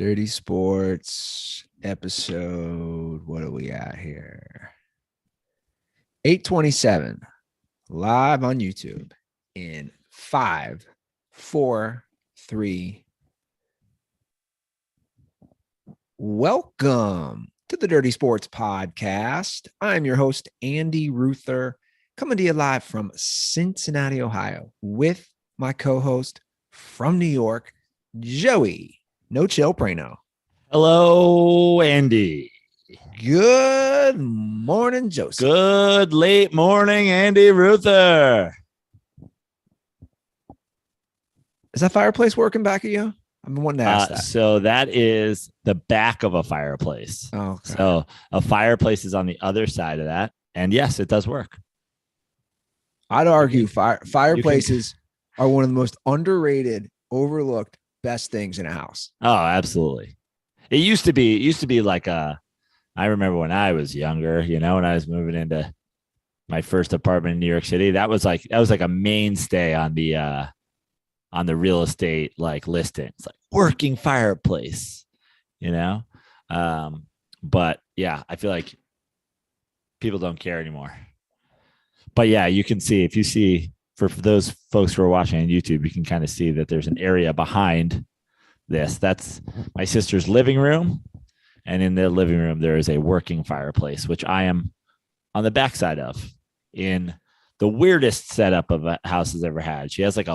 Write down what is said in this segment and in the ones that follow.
Dirty Sports episode. What are we at here? 827 live on YouTube in 5, 4, 3. Welcome to the Dirty Sports Podcast. I'm your host, Andy Ruther, coming to you live from Cincinnati, Ohio, with my co-host from New York, Joey No Chill Prano. Hello, Andy. Good morning, Joseph. Good late morning, Andy Ruther. Is that fireplace working back at you? I've been wanting to ask that. So that is the back of a fireplace. Oh, okay. So a fireplace is on the other side of that. And yes, it does work. I'd argue fireplaces are one of the most underrated, overlooked, best things in a house. Oh, absolutely. It used to be like I remember when I was younger, when I was moving into my first apartment in New York City, that was like a mainstay on the real estate like listings, like working fireplace, but yeah, I feel like people don't care anymore. But yeah, you can see, if you see, for those folks who are watching on YouTube, you can kind of see that there's an area behind this. That's my sister's living room. And in the living room, there is a working fireplace, which I am on the backside of in the weirdest setup of a house has ever had. She has like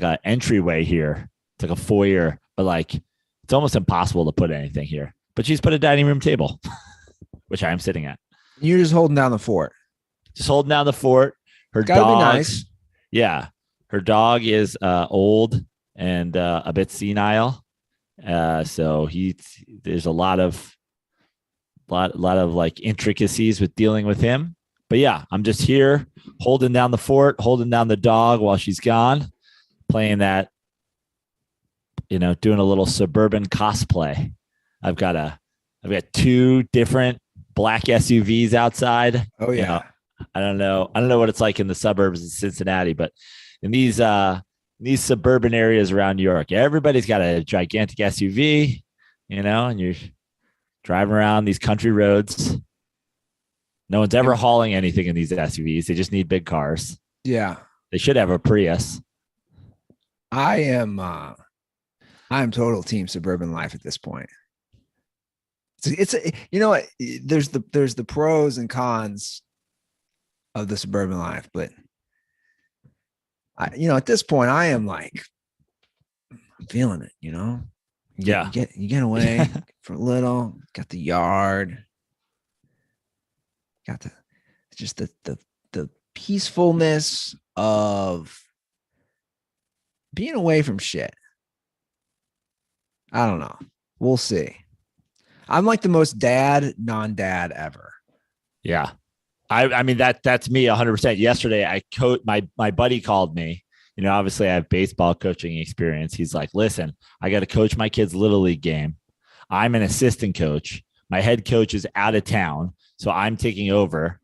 an entryway here. It's like a foyer, but like it's almost impossible to put anything here. But she's put a dining room table, which I am sitting at. You're just holding down the fort. Just holding down the fort. Her Gotta dog, be nice. Yeah, her dog is old and a bit senile. So there's a lot of like intricacies with dealing with him. But yeah, I'm just here holding down the fort, holding down the dog while she's gone, playing that, doing a little suburban cosplay. I've got 2 different black SUVs outside. Oh yeah. I don't know what it's like in the suburbs of Cincinnati, but in these suburban areas around New York, everybody's got a gigantic SUV, and you're driving around these country roads. No one's ever hauling anything in these SUVs. They just need big cars. Yeah. They should have a Prius. I am total team suburban life at this point. It's there's the pros and cons of the suburban life, but at this point I am like, I'm feeling it, Yeah. You get away for a little, got the yard, got the peacefulness of being away from shit. I don't know. We'll see. I'm like the most non-dad ever. Yeah. I mean, that's me 100%. Yesterday, my buddy called me. Obviously I have baseball coaching experience. He's like, listen, I got to coach my kid's little league game. I'm an assistant coach. My head coach is out of town, so I'm taking over.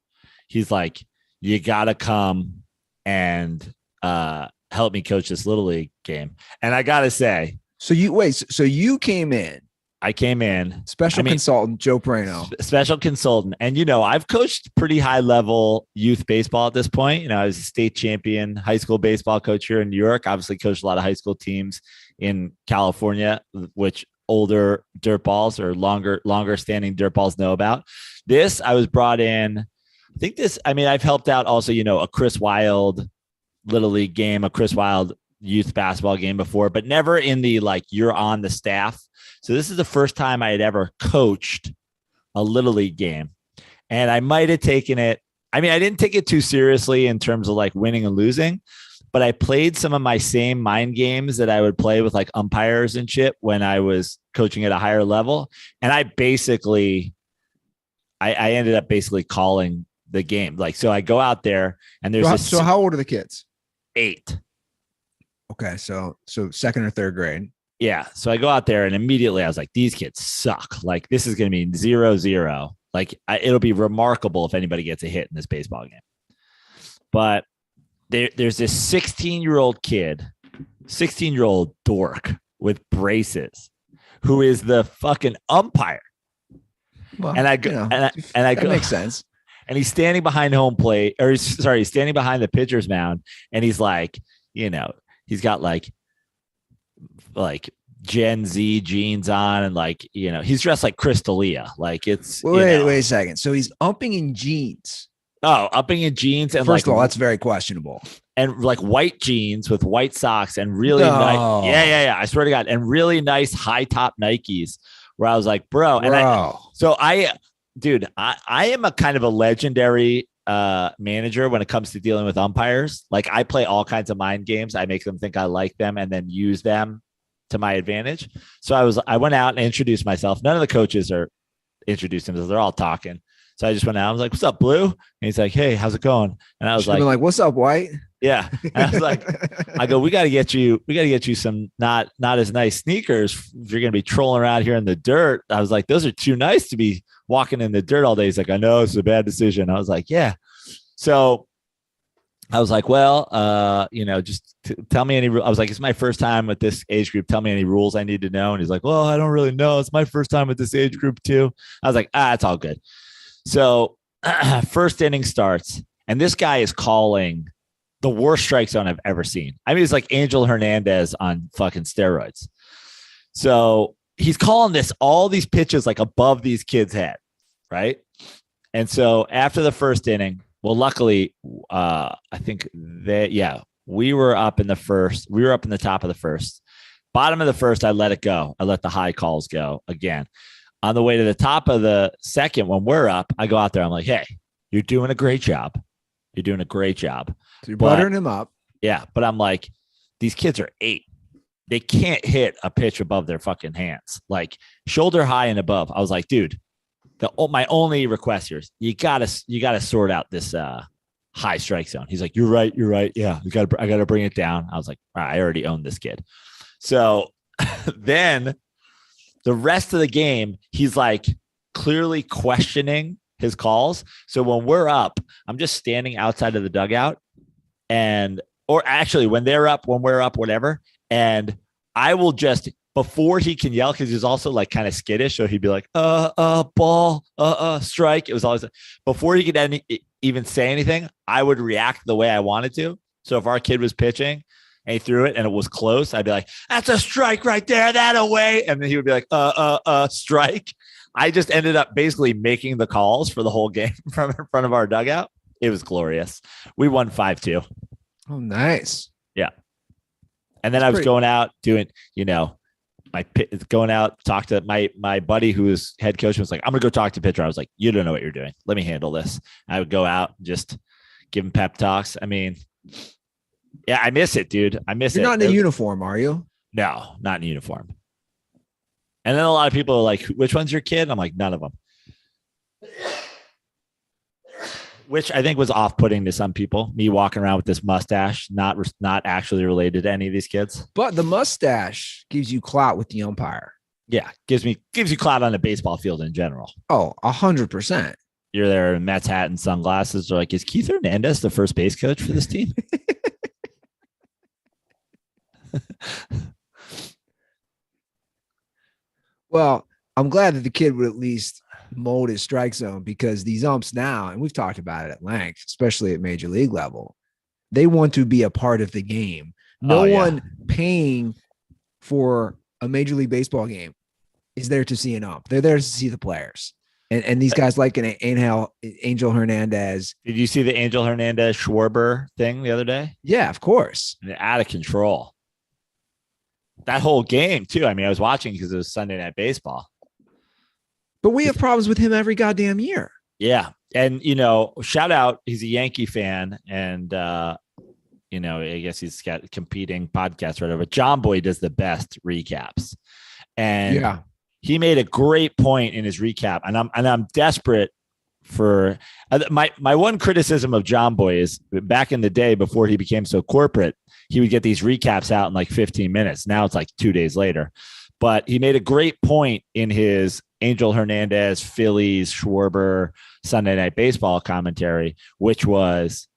He's like, you got to come and help me coach this little league game. And I got to say, so you came in. I came in. Consultant, Joe Prano. Special consultant. And, I've coached pretty high level youth baseball at this point. I was a state champion high school baseball coach here in New York. Obviously coached a lot of high school teams in California, which older DirtBalls or longer standing DirtBalls know about. This, I was brought in. I've helped out also, a Chris Wild little league game, a Chris Wild youth basketball game before, but never in the, like, you're on the staff. So this is the first time I had ever coached a little league game, and I might have taken it. I didn't take it too seriously in terms of like winning and losing, but I played some of my same mind games that I would play with like umpires and shit when I was coaching at a higher level. And I ended up basically calling the game. Like, so I go out there and there's so how old are the kids? 8. Okay. So second or third grade. Yeah. So I go out there and immediately I was like, these kids suck. Like, this is going to be 0-0. Like, it'll be remarkable if anybody gets a hit in this baseball game. But there's this 16-year-old kid, 16-year-old dork with braces who is the fucking umpire. Well, And I go, and I that go, makes sense. and he's standing behind home plate, or sorry, he's standing behind the pitcher's mound, and he's like, he's got like Gen Z jeans on, and he's dressed like Chris D'Elia. Like it's wait a second. So he's umping in jeans. Oh, upping in jeans, and first of all, that's very questionable. And like white jeans with white socks and really nice. Yeah. I swear to God, and really nice high top Nikes. Where I was like, bro. I am a kind of a legendary manager when it comes to dealing with umpires. Like I play all kinds of mind games. I make them think I like them and then use them to my advantage. So I went out and introduced myself. None of the coaches are introduced themselves. They're all talking. So I just went out. I was like, "What's up, Blue?" And he's like, "Hey, how's it going?" And I was like, "What's up, White?" Yeah. And I was like, I go, we got to get you some not as nice sneakers if you're going to be trolling around here in the dirt. I was like, those are too nice to be walking in the dirt all day. He's like, I know it's a bad decision. I was like, yeah. So I was like, well, just tell me any. I was like, it's my first time with this age group. Tell me any rules I need to know. And he's like, well, I don't really know. It's my first time with this age group too. I was like, it's all good. So first inning starts, and this guy is calling the worst strike zone I've ever seen. I mean, it's like Angel Hernandez on fucking steroids. So he's calling all these pitches like above these kids' head, right? And so after the first inning, well, luckily, I think we were up in the first. We were up in the top of the first. Bottom of the first, I let it go. I let the high calls go again. On the way to the top of the second, when we're up, I go out there. I'm like, hey, you're doing a great job. You're doing a great job. So you're buttering him up. Yeah. But I'm like, these kids are 8. They can't hit a pitch above their fucking hands, like shoulder high and above. I was like, dude, my only request here is you gotta sort out this high strike zone. He's like, you're right. Yeah. I gotta bring it down. I was like, all right, I already own this kid. So then the rest of the game, he's like clearly questioning his calls. So when we're up, I'm just standing outside of the dugout, or actually when we're up, whatever. And I will just, before he can yell, because he's also like kind of skittish. So he'd be like, ball, strike. It was always, before he could even say anything, I would react the way I wanted to. So if our kid was pitching and he threw it and it was close, I'd be like, that's a strike right there, that away. And then he would be like, strike. I just ended up basically making the calls for the whole game from in front of our dugout. It was glorious. We won 5-2. Oh, nice. Yeah. And then I was going out doing, talk to my buddy who was head coach was like, I'm going to go talk to pitcher. I was like, you don't know what you're doing. Let me handle this. I would go out and just give him pep talks. I mean, yeah, I miss it, dude. I miss it. You're not in a uniform, are you? No, not in uniform. And then a lot of people are like, which one's your kid? I'm like, none of them. Which I think was off-putting to some people, me walking around with this mustache, not actually related to any of these kids. But the mustache gives you clout with the umpire. Yeah, gives you clout on the baseball field in general. Oh, 100%. You're there in Mets hat and sunglasses. They're like, is Keith Hernandez the first base coach for this team? Well, I'm glad that the kid would at least mold his strike zone, because these umps now, and we've talked about it at length, especially at major league level, they want to be a part of the game. No one paying for a major league baseball game is there to see an ump. They're there to see the players. And these guys like an Angel Hernandez. Did you see the Angel Hernandez Schwarber thing the other day? Yeah, of course. Out of control. That whole game too. I mean, I was watching because it was Sunday Night Baseball. But we have problems with him every goddamn year. Yeah. And, shout out, he's a Yankee fan. And, I guess he's got competing podcasts or whatever. John Boy does the best recaps. And he made a great point in his recap. And I'm desperate for my one criticism of John Boy is back in the day before he became so corporate, he would get these recaps out in like 15 minutes. Now it's like 2 days later. But he made a great point in his Angel Hernandez, Phillies, Schwarber, Sunday Night Baseball commentary, which was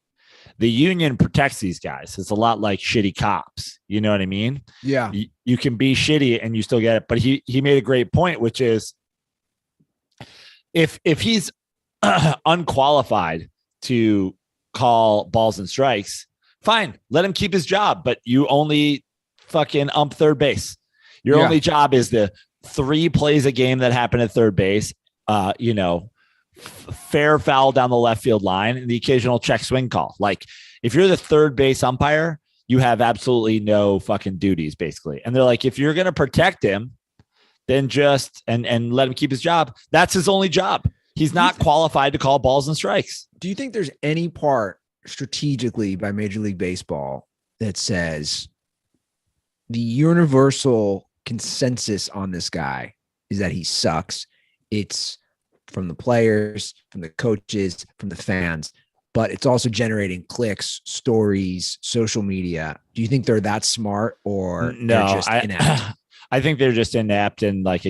the union protects these guys. It's a lot like shitty cops. You know what I mean? Yeah. You can be shitty and you still get it. But he made a great point, which is if he's unqualified to call balls and strikes, fine, let him keep his job. But you only fucking ump third base. Your only job is the 3 plays a game that happen at third base. Fair foul down the left field line and the occasional check swing call. Like if you're the third base umpire, you have absolutely no fucking duties basically. And they're like, if you're going to protect him, then just and let him keep his job. That's his only job. He's not qualified to call balls and strikes. Do you think there's any part strategically by Major League Baseball that says the universal consensus on this guy is that he sucks? It's from the players, from the coaches, from the fans, but it's also generating clicks, stories, social media. Do you think they're that smart or no? They're just inept? I think they're just inept and like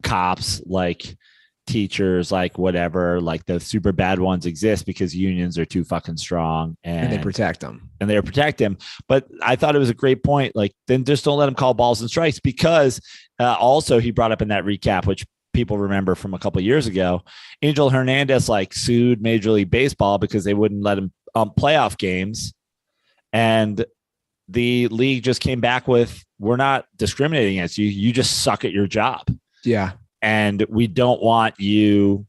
cops, like teachers, like whatever, like the super bad ones exist because unions are too fucking strong and they protect them. And they protect him. But I thought it was a great point. Like, then just don't let him call balls and strikes because also he brought up in that recap, which people remember from a couple of years ago, Angel Hernandez like sued Major League Baseball because they wouldn't let him playoff games. And the league just came back with, we're not discriminating against you. You just suck at your job. Yeah. And we don't want you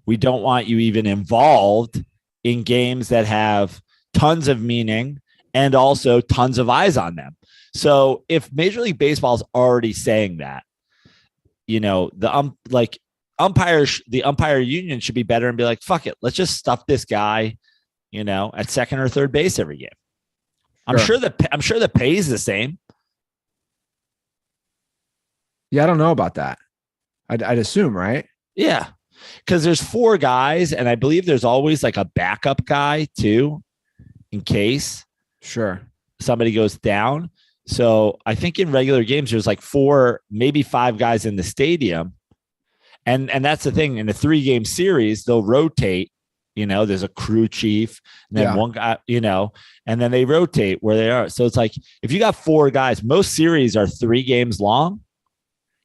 even involved in games that have tons of meaning and also tons of eyes on them. So if Major League Baseball is already saying that, the umpire union should be better and be like, fuck it, let's just stuff this guy, at second or third base every game. I'm sure the pay is the same. Yeah, I don't know about that. I'd assume, right? Yeah, because there's 4 guys, and I believe there's always like a backup guy too, in case somebody goes down. So I think in regular games there's like 4, maybe 5 guys in the stadium, and that's the thing. In a 3-game series, they'll rotate. There's a crew chief, and then one guy, and then they rotate where they are. So it's like if you got 4 guys, most series are 3 games long.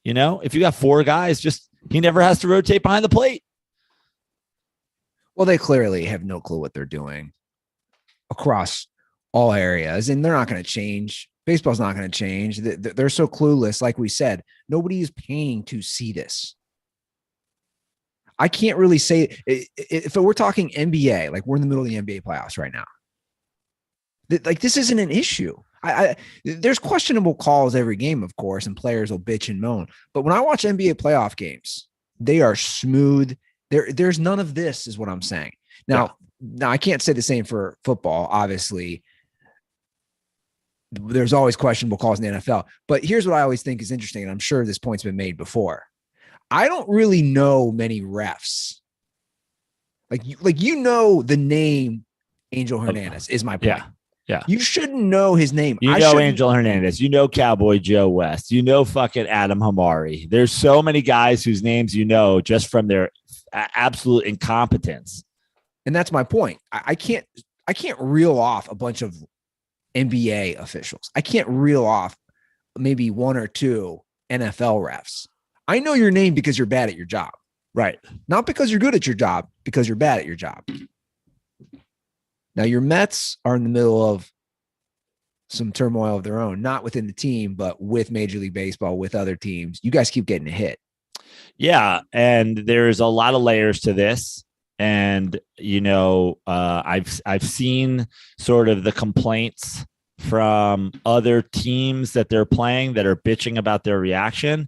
If you got 4 guys, he never has to rotate behind the plate. Well, they clearly have no clue what they're doing across all areas, and they're not going to change. Baseball's not going to change. They're so clueless. Like we said, nobody is paying to see this. I can't really say if we're talking NBA, like we're in the middle of the NBA playoffs right now. Like this isn't an issue. There's questionable calls every game, of course, and players will bitch and moan. But when I watch NBA playoff games, they are smooth. There's none of this, is what I'm saying. Now I can't say the same for football. Obviously, there's always questionable calls in the NFL. But here's what I always think is interesting, and I'm sure this point's been made before. I don't really know many refs. Like the name Angel Hernandez is my point. Yeah. You shouldn't know his name. Angel Hernandez. Cowboy Joe West. Fucking Adam Hamari. There's so many guys whose names just from their absolute incompetence. And that's my point. I can't reel off a bunch of NBA officials. I can't reel off maybe 1 or 2 NFL refs. I know your name because you're bad at your job. Right. Not because you're good at your job, because you're bad at your job. Now, your Mets are in the middle of some turmoil of their own, not within the team, but with Major League Baseball, with other teams. You guys keep getting hit. Yeah, and there's a lot of layers to this. And, I've seen sort of the complaints from other teams that they're playing that are bitching about their reaction.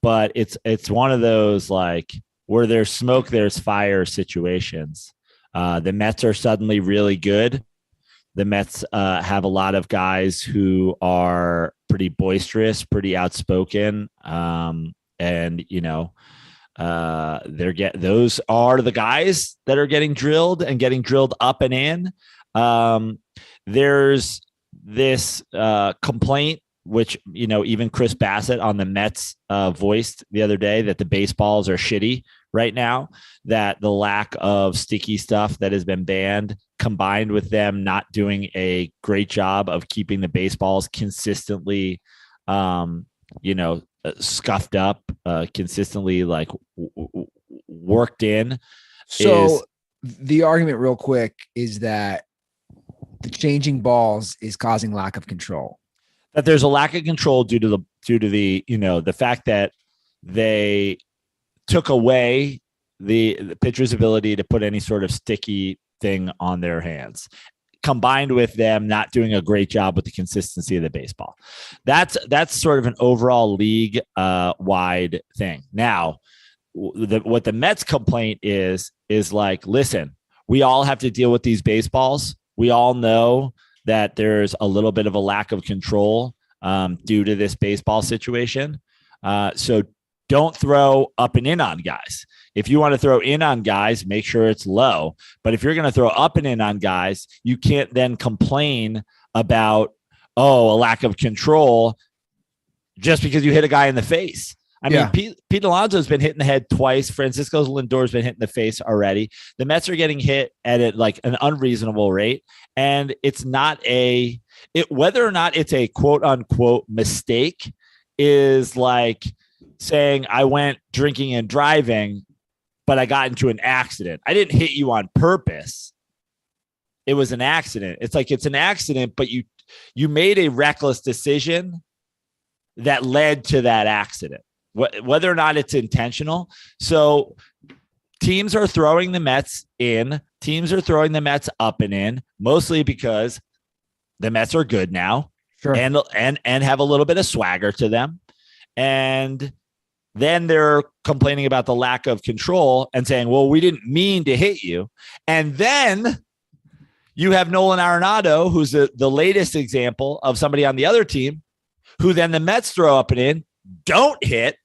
But it's one of those like where there's smoke, there's fire situations. The Mets are suddenly really good. The Mets have a lot of guys who are pretty boisterous, pretty outspoken. Those are the guys that are getting drilled and getting drilled up and in. There's this complaint, which, even Chris Bassett on the Mets voiced the other day, that the baseballs are shitty right now, that the lack of sticky stuff that has been banned combined with them not doing a great job of keeping the baseballs consistently, scuffed up, consistently like worked in. So the argument real quick is that the changing balls is causing lack of control. That there's a lack of control due to the fact that they took away the pitcher's ability to put any sort of sticky thing on their hands, combined with them not doing a great job with the consistency of the baseball. That's sort of an overall league wide thing. Now, what the Mets complaint is like, listen, we all have to deal with these baseballs. We all know that there's a little bit of a lack of control due to this baseball situation. So don't throw up and in on guys. If you want to throw in on guys, make sure it's low. But if you're going to throw up and in on guys, you can't then complain about, a lack of control just because you hit a guy in the face. I mean, Pete Alonso's been hit in the head twice. Francisco Lindor's been hit in the face already. The Mets are getting hit at like an unreasonable rate. And it's not whether or not it's a quote unquote mistake is like saying I went drinking and driving, but I got into an accident. I didn't hit you on purpose. It was an accident. It's like, it's an accident, but you made a reckless decision that led to that accident, whether or not it's intentional. So teams are throwing the Mets in, teams are throwing the Mets up and in, mostly because the Mets are good now. Sure. and have a little bit of swagger to them. And then they're complaining about the lack of control and saying, well, we didn't mean to hit you. And then you have Nolan Arenado, who's the latest example of somebody on the other team who then the Mets throw up and in, don't hit,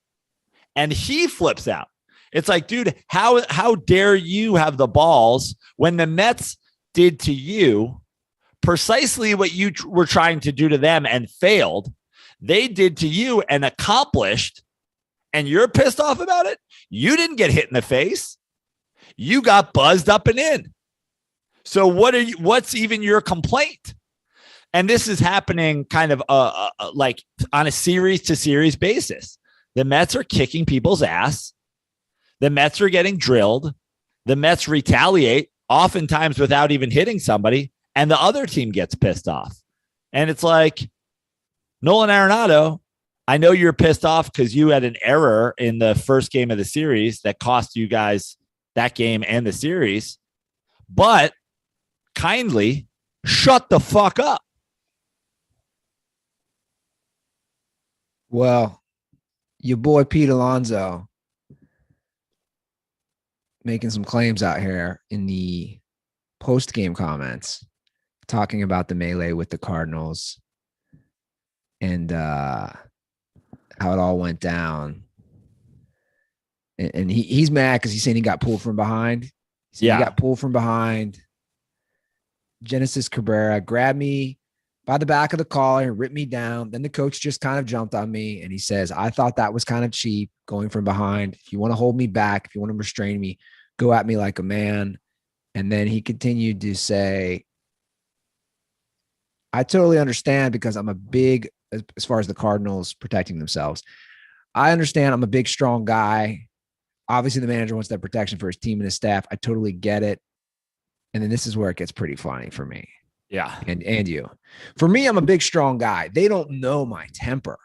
and he flips out. It's like, dude, how dare you have the balls when the Mets did to you precisely what you were trying to do to them and failed. They did to you and accomplished, and you're pissed off about it. You didn't get hit in the face. You got buzzed up and in. So what's even your complaint? And this is happening kind of like on a series to series basis. The Mets are kicking people's ass. The Mets are getting drilled. The Mets retaliate, oftentimes without even hitting somebody, and the other team gets pissed off. And it's like, Nolan Arenado, I know you're pissed off because you had an error in the first game of the series that cost you guys that game and the series, but kindly shut the fuck up. Well, your boy Pete Alonso making some claims out here in the post-game comments, talking about the melee with the Cardinals and how it all went down. And he's mad because he's saying he got pulled from behind. He got pulled from behind. Genesis Cabrera grabbed me by the back of the collar and ripped me down. Then the coach just kind of jumped on me, and he says, I thought that was kind of cheap going from behind. If you want to hold me back, if you want to restrain me, go at me like a man. And then he continued to say, I totally understand because I'm a big, as far as the Cardinals protecting themselves, I understand I'm a big, strong guy. Obviously, the manager wants that protection for his team and his staff. I totally get it. And then this is where it gets pretty funny for me. Yeah. And you. For me, I'm a big, strong guy. They don't know my temper.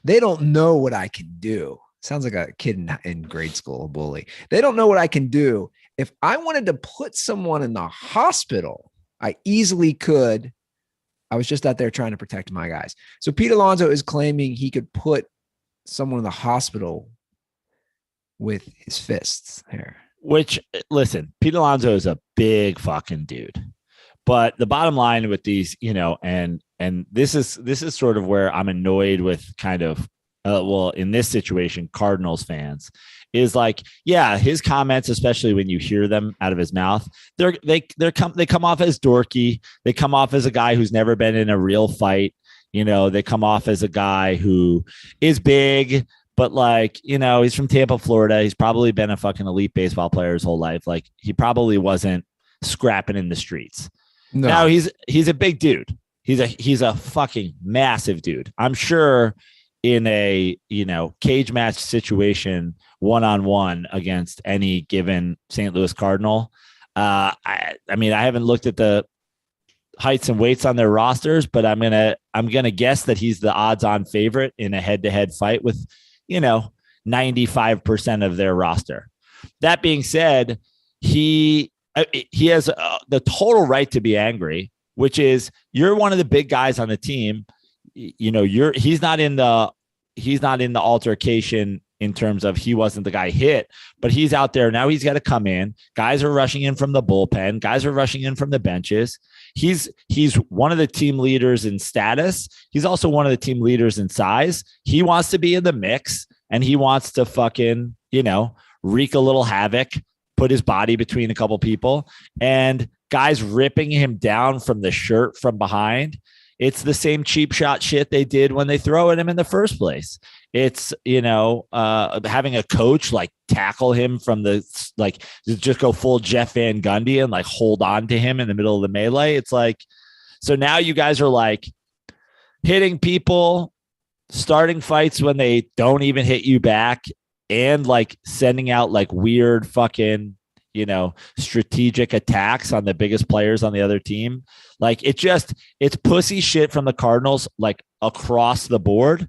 They don't know what I can do. Sounds like a kid in grade school, a bully. They don't know what I can do. If I wanted to put someone in the hospital, I easily could. I was just out there trying to protect my guys. So Pete Alonso is claiming he could put someone in the hospital with his fists here. Which, listen, Pete Alonso is a big fucking dude. But the bottom line with these, and this is sort of where I'm annoyed with kind of, in this situation, Cardinals fans, is like, yeah, his comments, especially when you hear them out of his mouth, they come off as dorky. They come off as a guy who's never been in a real fight. They come off as a guy who is big, but like, he's from Tampa, Florida. He's probably been a fucking elite baseball player his whole life. Like, he probably wasn't scrapping in the streets. No. Now he's a big dude. He's a fucking massive dude. I'm sure in a, cage match situation, one-on-one against any given St. Louis Cardinal. I mean, I haven't looked at the heights and weights on their rosters, but I'm gonna guess that he's the odds-on favorite in a head-to-head fight with, 95% of their roster. That being said, he has the total right to be angry, which is you're one of the big guys on the team. He's not in the altercation in terms of he wasn't the guy hit, but he's out there now. He's got to come in. Guys are rushing in from the bullpen. Guys are rushing in from the benches. He's one of the team leaders in status. He's also one of the team leaders in size. He wants to be in the mix, and he wants to fucking, wreak a little havoc, put his body between a couple people, and guys ripping him down from the shirt from behind. It's the same cheap shot shit they did when they throw at him in the first place. It's, having a coach like tackle him from just go full Jeff Van Gundy and like hold on to him in the middle of the melee. It's like, so now you guys are like hitting people, starting fights when they don't even hit you back, and like sending out like weird fucking, strategic attacks on the biggest players on the other team. Like it's pussy shit from the Cardinals, like across the board.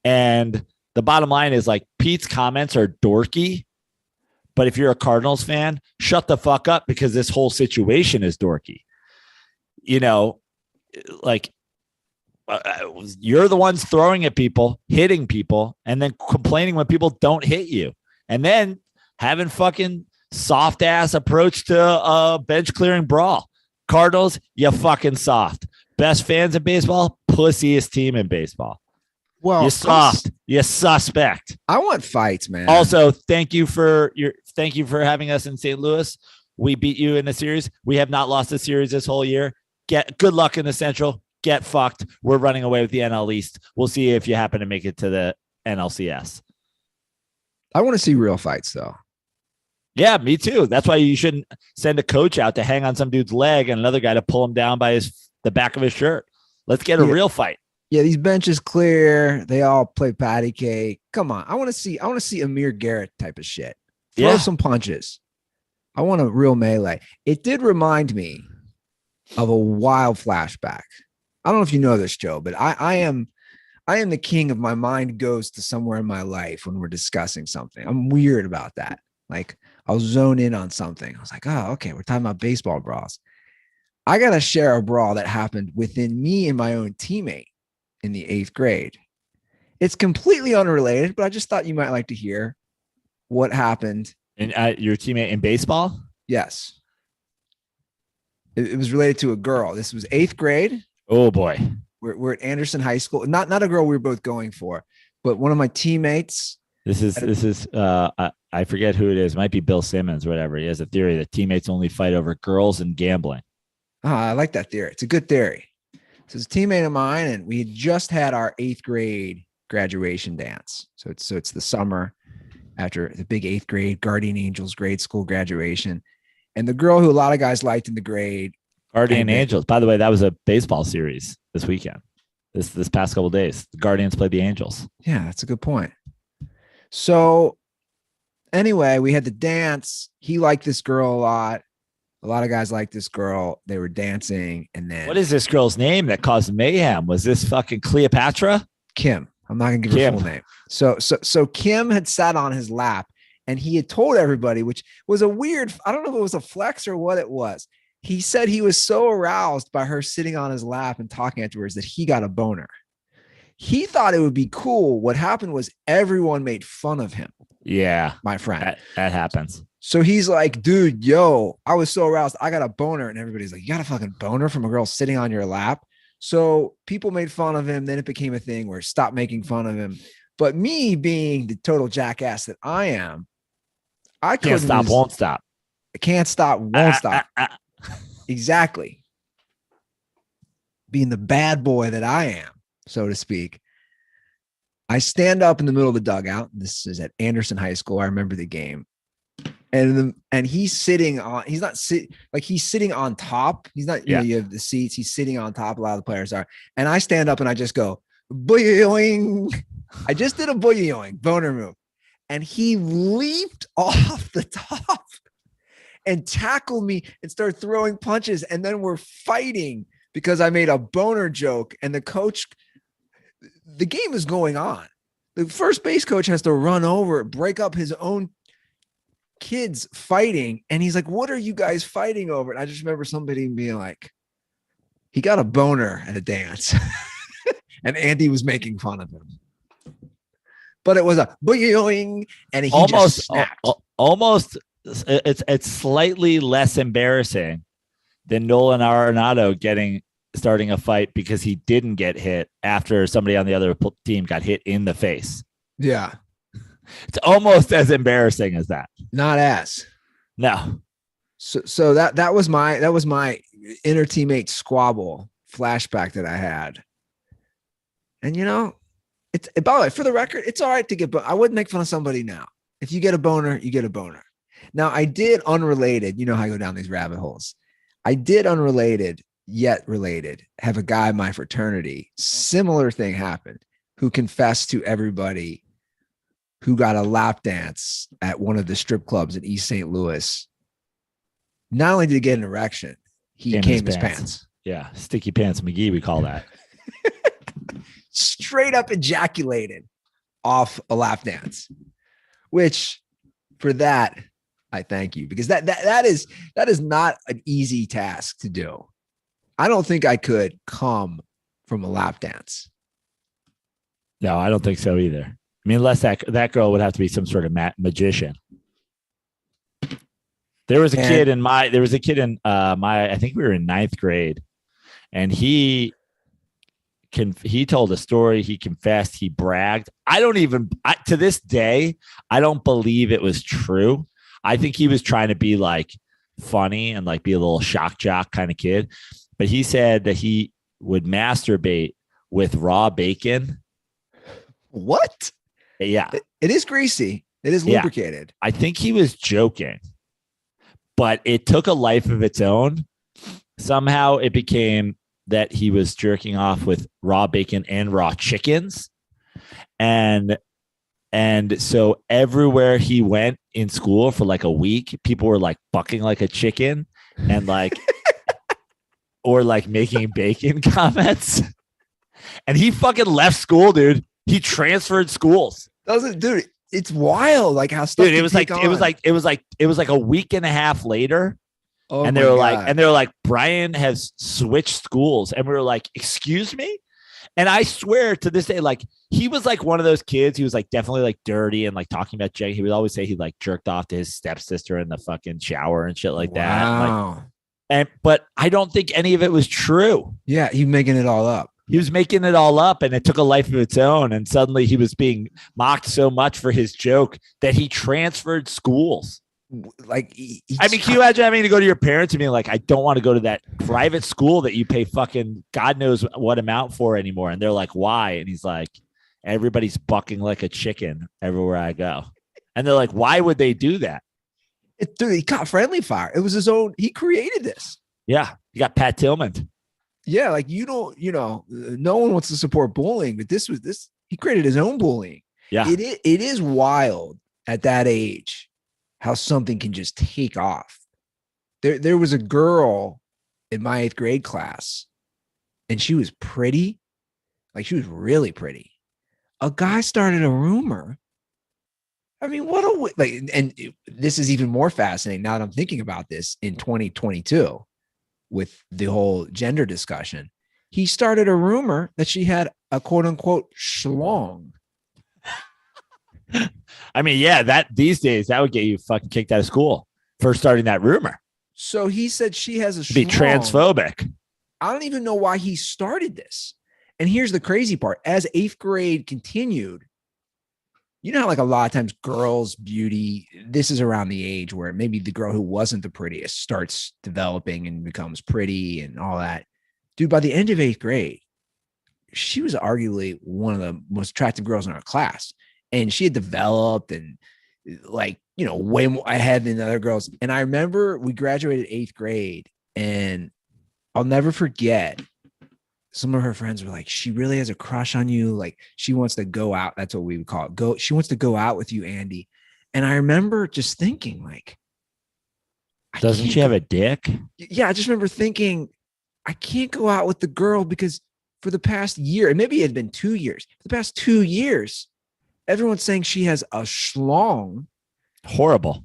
And the bottom line is like Pete's comments are dorky, but if you're a Cardinals fan, shut the fuck up, because this whole situation is dorky. You're the ones throwing at people, hitting people, and then complaining when people don't hit you, and then having fucking soft ass approach to a bench clearing brawl. Cardinals, you fucking soft. Best fans in baseball, pussiest team in baseball. Well, you soft. You suspect. I want fights, man. Also, thank you for having us in St. Louis. We beat you in the series. We have not lost a series this whole year. Good luck in the Central. Get fucked. We're running away with the NL East. We'll see if you happen to make it to the NLCS. I want to see real fights, though. Yeah, me too. That's why you shouldn't send a coach out to hang on some dude's leg and another guy to pull him down by the back of his shirt. Let's get a real fight. Yeah, these benches clear. They all play patty cake. Come on. I want to see Amir Garrett type of shit. Throw some punches. I want a real melee. It did remind me of a wild flashback. I don't know if you know this, Joe, but I am the king of my mind goes to somewhere in my life when we're discussing something. I'm weird about that. Like I'll zone in on something. I was like, oh, okay, we're talking about baseball brawls. I got to share a brawl that happened within me and my own teammate in the 8th grade. It's completely unrelated, but I just thought you might like to hear what happened. And your teammate in baseball? Yes. It was related to a girl. This was 8th grade. Oh boy. We're at Anderson High School. Not a girl we were both going for, but one of my teammates. This is I forget who it is. It might be Bill Simmons or whatever. He has a theory that teammates only fight over girls and gambling. I like that theory. It's a good theory. So it's a teammate of mine, and we had just had our 8th grade graduation dance. So it's the summer after the big 8th grade Guardian Angels grade school graduation. And the girl who a lot of guys liked in the grade. Guardian Angels. By the way, that was a baseball series this weekend. This past couple of days. The Guardians played the Angels. Yeah, that's a good point. So anyway, we had the dance. He liked this girl a lot. A lot of guys liked this girl. They were dancing. And then what is this girl's name that caused mayhem? Was this fucking Cleopatra? Kim. I'm not gonna give her full name. So Kim had sat on his lap, and he had told everybody, which was a weird, I don't know if it was a flex or what it was. He said he was so aroused by her sitting on his lap and talking afterwards that he got a boner. He thought it would be cool. What happened was everyone made fun of him. Yeah, my friend. That happens. So he's like, dude, yo, I was so aroused. I got a boner. And everybody's like, you got a fucking boner from a girl sitting on your lap? So people made fun of him. Then it became a thing where stop making fun of him. But me being the total jackass that I am, I can't stop, won't stop. I can't stop, won't stop. Exactly. Being the bad boy that I am, so to speak. I stand up in the middle of the dugout. This is at Anderson High School. I remember the game. and he's sitting on, he's sitting on top. He's not, Yeah. you have the seats, he's sitting on top. A lot of the players are. And I stand up and I just go, boing. I just did a boing boner move. And he leaped off the top and tackled me and started throwing punches. And then we're fighting because I made a boner joke. And the coach, the game is going on. The first base coach has to run over, break up his own kids fighting. And he's like, what are you guys fighting over? And I just remember somebody being like, he got a boner at a dance. And Andy was making fun of him. But it was a boing, and he just snapped. Almost, it's slightly less embarrassing than Nolan Arenado starting a fight because he didn't get hit after somebody on the other team got hit in the face. Yeah. It's almost as embarrassing as that. Not as. No. So that was my inner teammate squabble flashback that I had. And it's, by the way, for the record, it's all right to get, I wouldn't make fun of somebody now. If you get a boner, you get a boner. Now I did unrelated, how I go down these rabbit holes. I did unrelated yet related, have a guy in my fraternity, similar thing happened, who confessed to everybody who got a lap dance at one of the strip clubs in East St. Louis. Not only did he get an erection, he came his pants. Yeah. Sticky pants McGee, we call that. Straight up ejaculated off a lap dance, which for that, I thank you, because that is not an easy task to do. I don't think I could come from a lap dance. No, I don't think so either. I mean, unless that girl would have to be some sort of magician. There was a kid in my, I think we were in 9th grade, and he told a story. He confessed, he bragged. To this day, I don't believe it was true. I think he was trying to be like funny and like be a little shock jock kind of kid. But he said that he would masturbate with raw bacon. What? Yeah. It is greasy. It is lubricated. I think he was joking, but it took a life of its own. Somehow it became that he was jerking off with raw bacon and raw chickens. And so everywhere he went in school for like a week, people were like bucking like a chicken and like, or like making bacon comments. And he fucking left school, dude. He transferred schools. Dude, it's wild. Like how stuff. Dude, it was like a week and a half later. Oh, and they were like, Brian has switched schools. And we were like, excuse me? And I swear to this day, like he was like one of those kids. He was like definitely like dirty and like talking about Jay. He would always say he like jerked off to his stepsister in the fucking shower and shit like that. Wow. But I don't think any of it was true. Yeah, he making it all up. He was making it all up, and it took a life of its own. And suddenly he was being mocked so much for his joke that he transferred schools. Like, can you imagine having to go to your parents and being like, I don't want to go to that private school that you pay fucking God knows what amount for anymore. And they're like, why? And he's like, everybody's bucking like a chicken everywhere I go. And they're like, why would they do that? Dude, he caught friendly fire. It was his own. He created this. Yeah. You got Pat Tillman. Yeah. Like, no one wants to support bullying, but this. He created his own bullying. Yeah. It is wild at that age how something can just take off. There was a girl in my 8th grade class, and she was pretty. Like, she was really pretty. A guy started a rumor. I mean, and this is even more fascinating now that I'm thinking about this in 2022 with the whole gender discussion. He started a rumor that she had a quote unquote schlong. I mean, yeah, that these days that would get you fucking kicked out of school for starting that rumor. So he said she has a schlong. Be transphobic. I don't even know why he started this. And here's the crazy part. As 8th grade continued, you know how like a lot of times girls' beauty, this is around the age where maybe the girl who wasn't the prettiest starts developing and becomes pretty and all that. Dude, by the end of 8th grade, she was arguably one of the most attractive girls in our class. And she had developed and like, way more ahead than the other girls. And I remember we graduated 8th grade, and I'll never forget. Some of her friends were like, she really has a crush on you. Like, she wants to go out. That's what we would call it. She wants to go out with you, Andy. And I remember just thinking, like, doesn't she have a dick? Yeah. I just remember thinking, I can't go out with the girl because for the past year, and maybe it had been 2 years, for the past 2 years, everyone's saying she has a schlong. Horrible.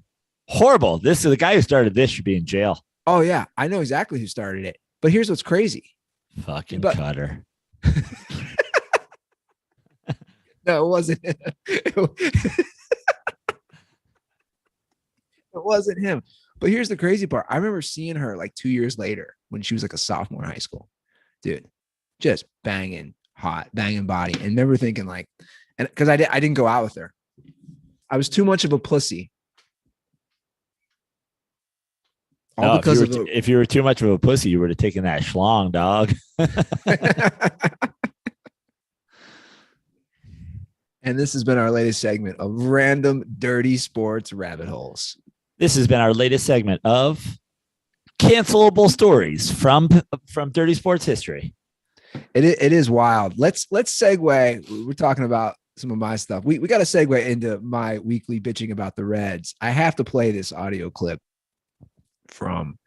This is the guy who started this should be in jail. Oh, yeah. I know exactly who started it. But here's what's crazy. Fucking Cutter. No, it wasn't. It wasn't him. But here's the crazy part. I remember seeing her like 2 years later when she was like a sophomore in high school. Dude, just banging hot, banging body. And remember thinking like, and because I didn't go out with her. I was too much of a pussy. All because if you were too much of a pussy, you would have taken that schlong, dog. And this has been our latest segment of Random Dirty Sports Rabbit Holes. This has been our latest segment of cancelable stories from Dirty Sports history. It is wild. Let's segue. We're talking about some of my stuff. We got to segue into my weekly bitching about the Reds. I have to play this audio clip from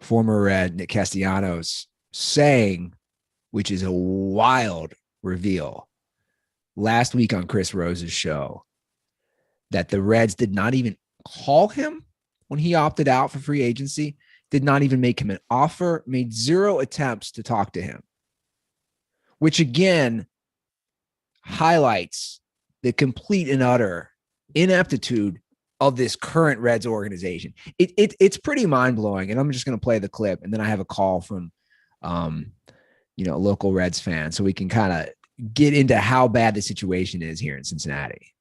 former Red Nick Castellanos saying, which is a wild reveal, last week on Chris Rose's show, that the Reds did not even call him when he opted out for free agency, did not even make him an offer, made 0 attempts to talk to him, which again highlights the complete and utter ineptitude of this current Reds organization. It's pretty mind-blowing. And I'm just going to play the clip, and then I have a call from a local Reds fan so we can kind of get into how bad the situation is here in Cincinnati.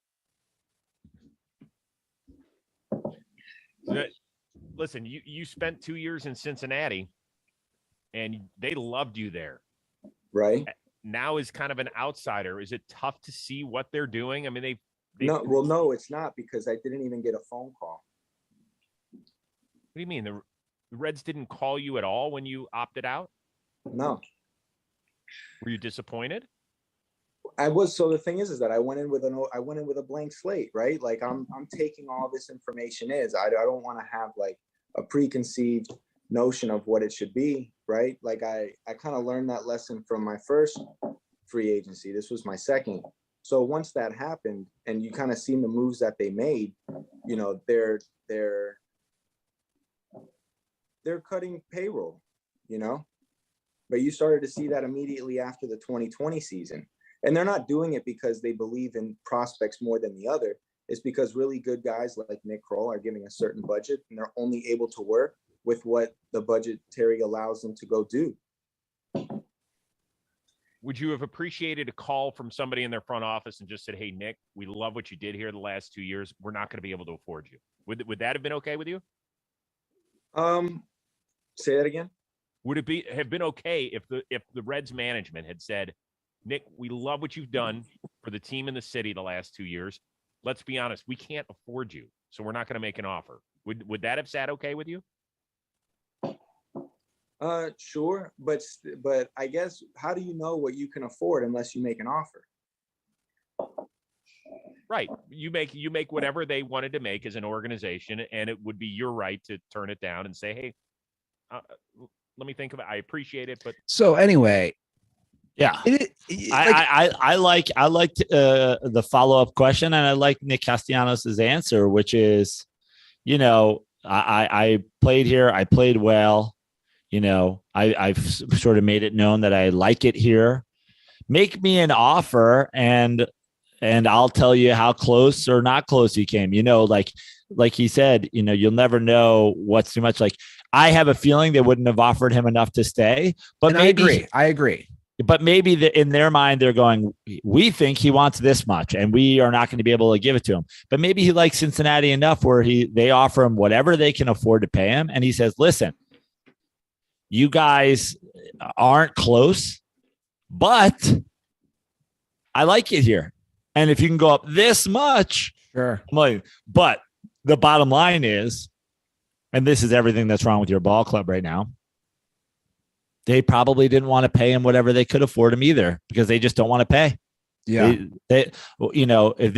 Listen, you spent 2 years in Cincinnati and they loved you there. Right. Now is kind of an outsider. Is it tough to see what they're doing? I mean, no, it's not, because I didn't even get a phone call. What do you mean? The Reds didn't call you at all when you opted out? No. Were you disappointed? I was. So the thing is that I went in with a blank slate, right? Like I'm taking all this information I don't want to have like a preconceived notion of what it should be, right? Like I kind of learned that lesson from my first free agency. This was my second. So once that happened, and you kind of seen the moves that they made, they're cutting payroll, but you started to see that immediately after the 2020 season. And they're not doing it because they believe in prospects more than the other. It's because really good guys like Nick Kroll are giving a certain budget, and they're only able to work with what the budgetary allows them to go do. Would you have appreciated a call from somebody in their front office and just said, "Hey, Nick, we love what you did here the last 2 years. We're not going to be able to afford you"? Would that have been okay with you? Say that again. Would it have been okay if the Reds management had said, "Nick, we love what you've done for the team in the city the last 2 years. Let's be honest, we can't afford you, so we're not going to make an offer." Would that have sat okay with you? Sure, but I guess, how do you know what you can afford unless you make an offer? Right. You make whatever they wanted to make as an organization, and it would be your right to turn it down and say, "Hey, let me think of it. I appreciate it, but..." So anyway, yeah, I liked the follow-up question, and I like Nick Castellanos' answer, which is, I played here, I played well. I've sort of made it known that I like it here. Make me an offer, and I'll tell you how close or not close you came. Like he said, you'll never know what's too much. Like, I have a feeling they wouldn't have offered him enough to stay. But maybe, I agree. But maybe in their mind, they're going, we think he wants this much, and we are not going to be able to give it to him. But maybe he likes Cincinnati enough where they offer him whatever they can afford to pay him. And he says, listen, you guys aren't close, but I like it here. And if you can go up this much, Sure. But the bottom line is, and this is everything that's wrong with your ball club right now, they probably didn't want to pay him whatever they could afford him either, because they just don't want to pay. Yeah. They if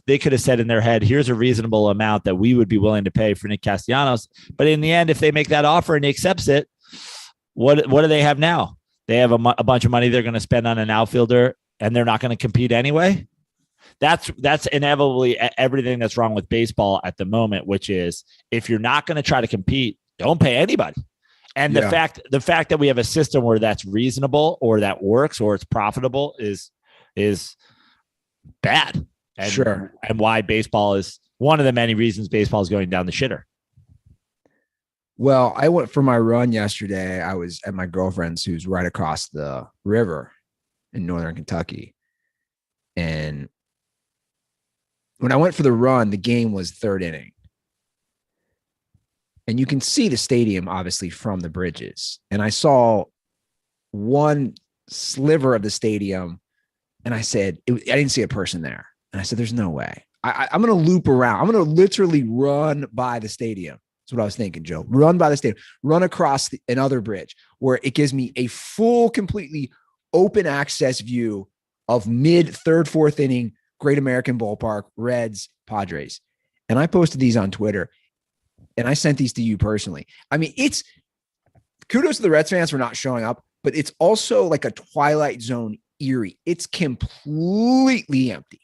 they could have said in their head, here's a reasonable amount that we would be willing to pay for Nick Castellanos. But in the end, if they make that offer and he accepts it, what do they have now? They have a bunch of money they're going to spend on an outfielder, and they're not going to compete anyway. That's inevitably everything that's wrong with baseball at the moment, which is if you're not going to try to compete, don't pay anybody. And the fact that we have a system where that's reasonable or that works or it's profitable is bad. And, sure. And why baseball is one of the many reasons baseball is going down the shitter. Well, I went for my run yesterday. I was at my girlfriend's, who's right across the river in northern Kentucky. And when I went for the run, the game was third inning. And you can see the stadium, obviously, from the bridges. And I saw one sliver of the stadium, and I said, I didn't see a person there. And I said, there's no way. I'm going to loop around. I'm going to literally run by the stadium. That's what I was thinking, Joe. Run by the stadium. Run across another bridge where it gives me a full, completely open access view of mid, third, fourth inning, Great American Ballpark, Reds, Padres. And I posted these on Twitter. And I sent these to you personally. I mean, it's kudos to the Reds fans for not showing up, but it's also like a Twilight Zone eerie. It's completely empty.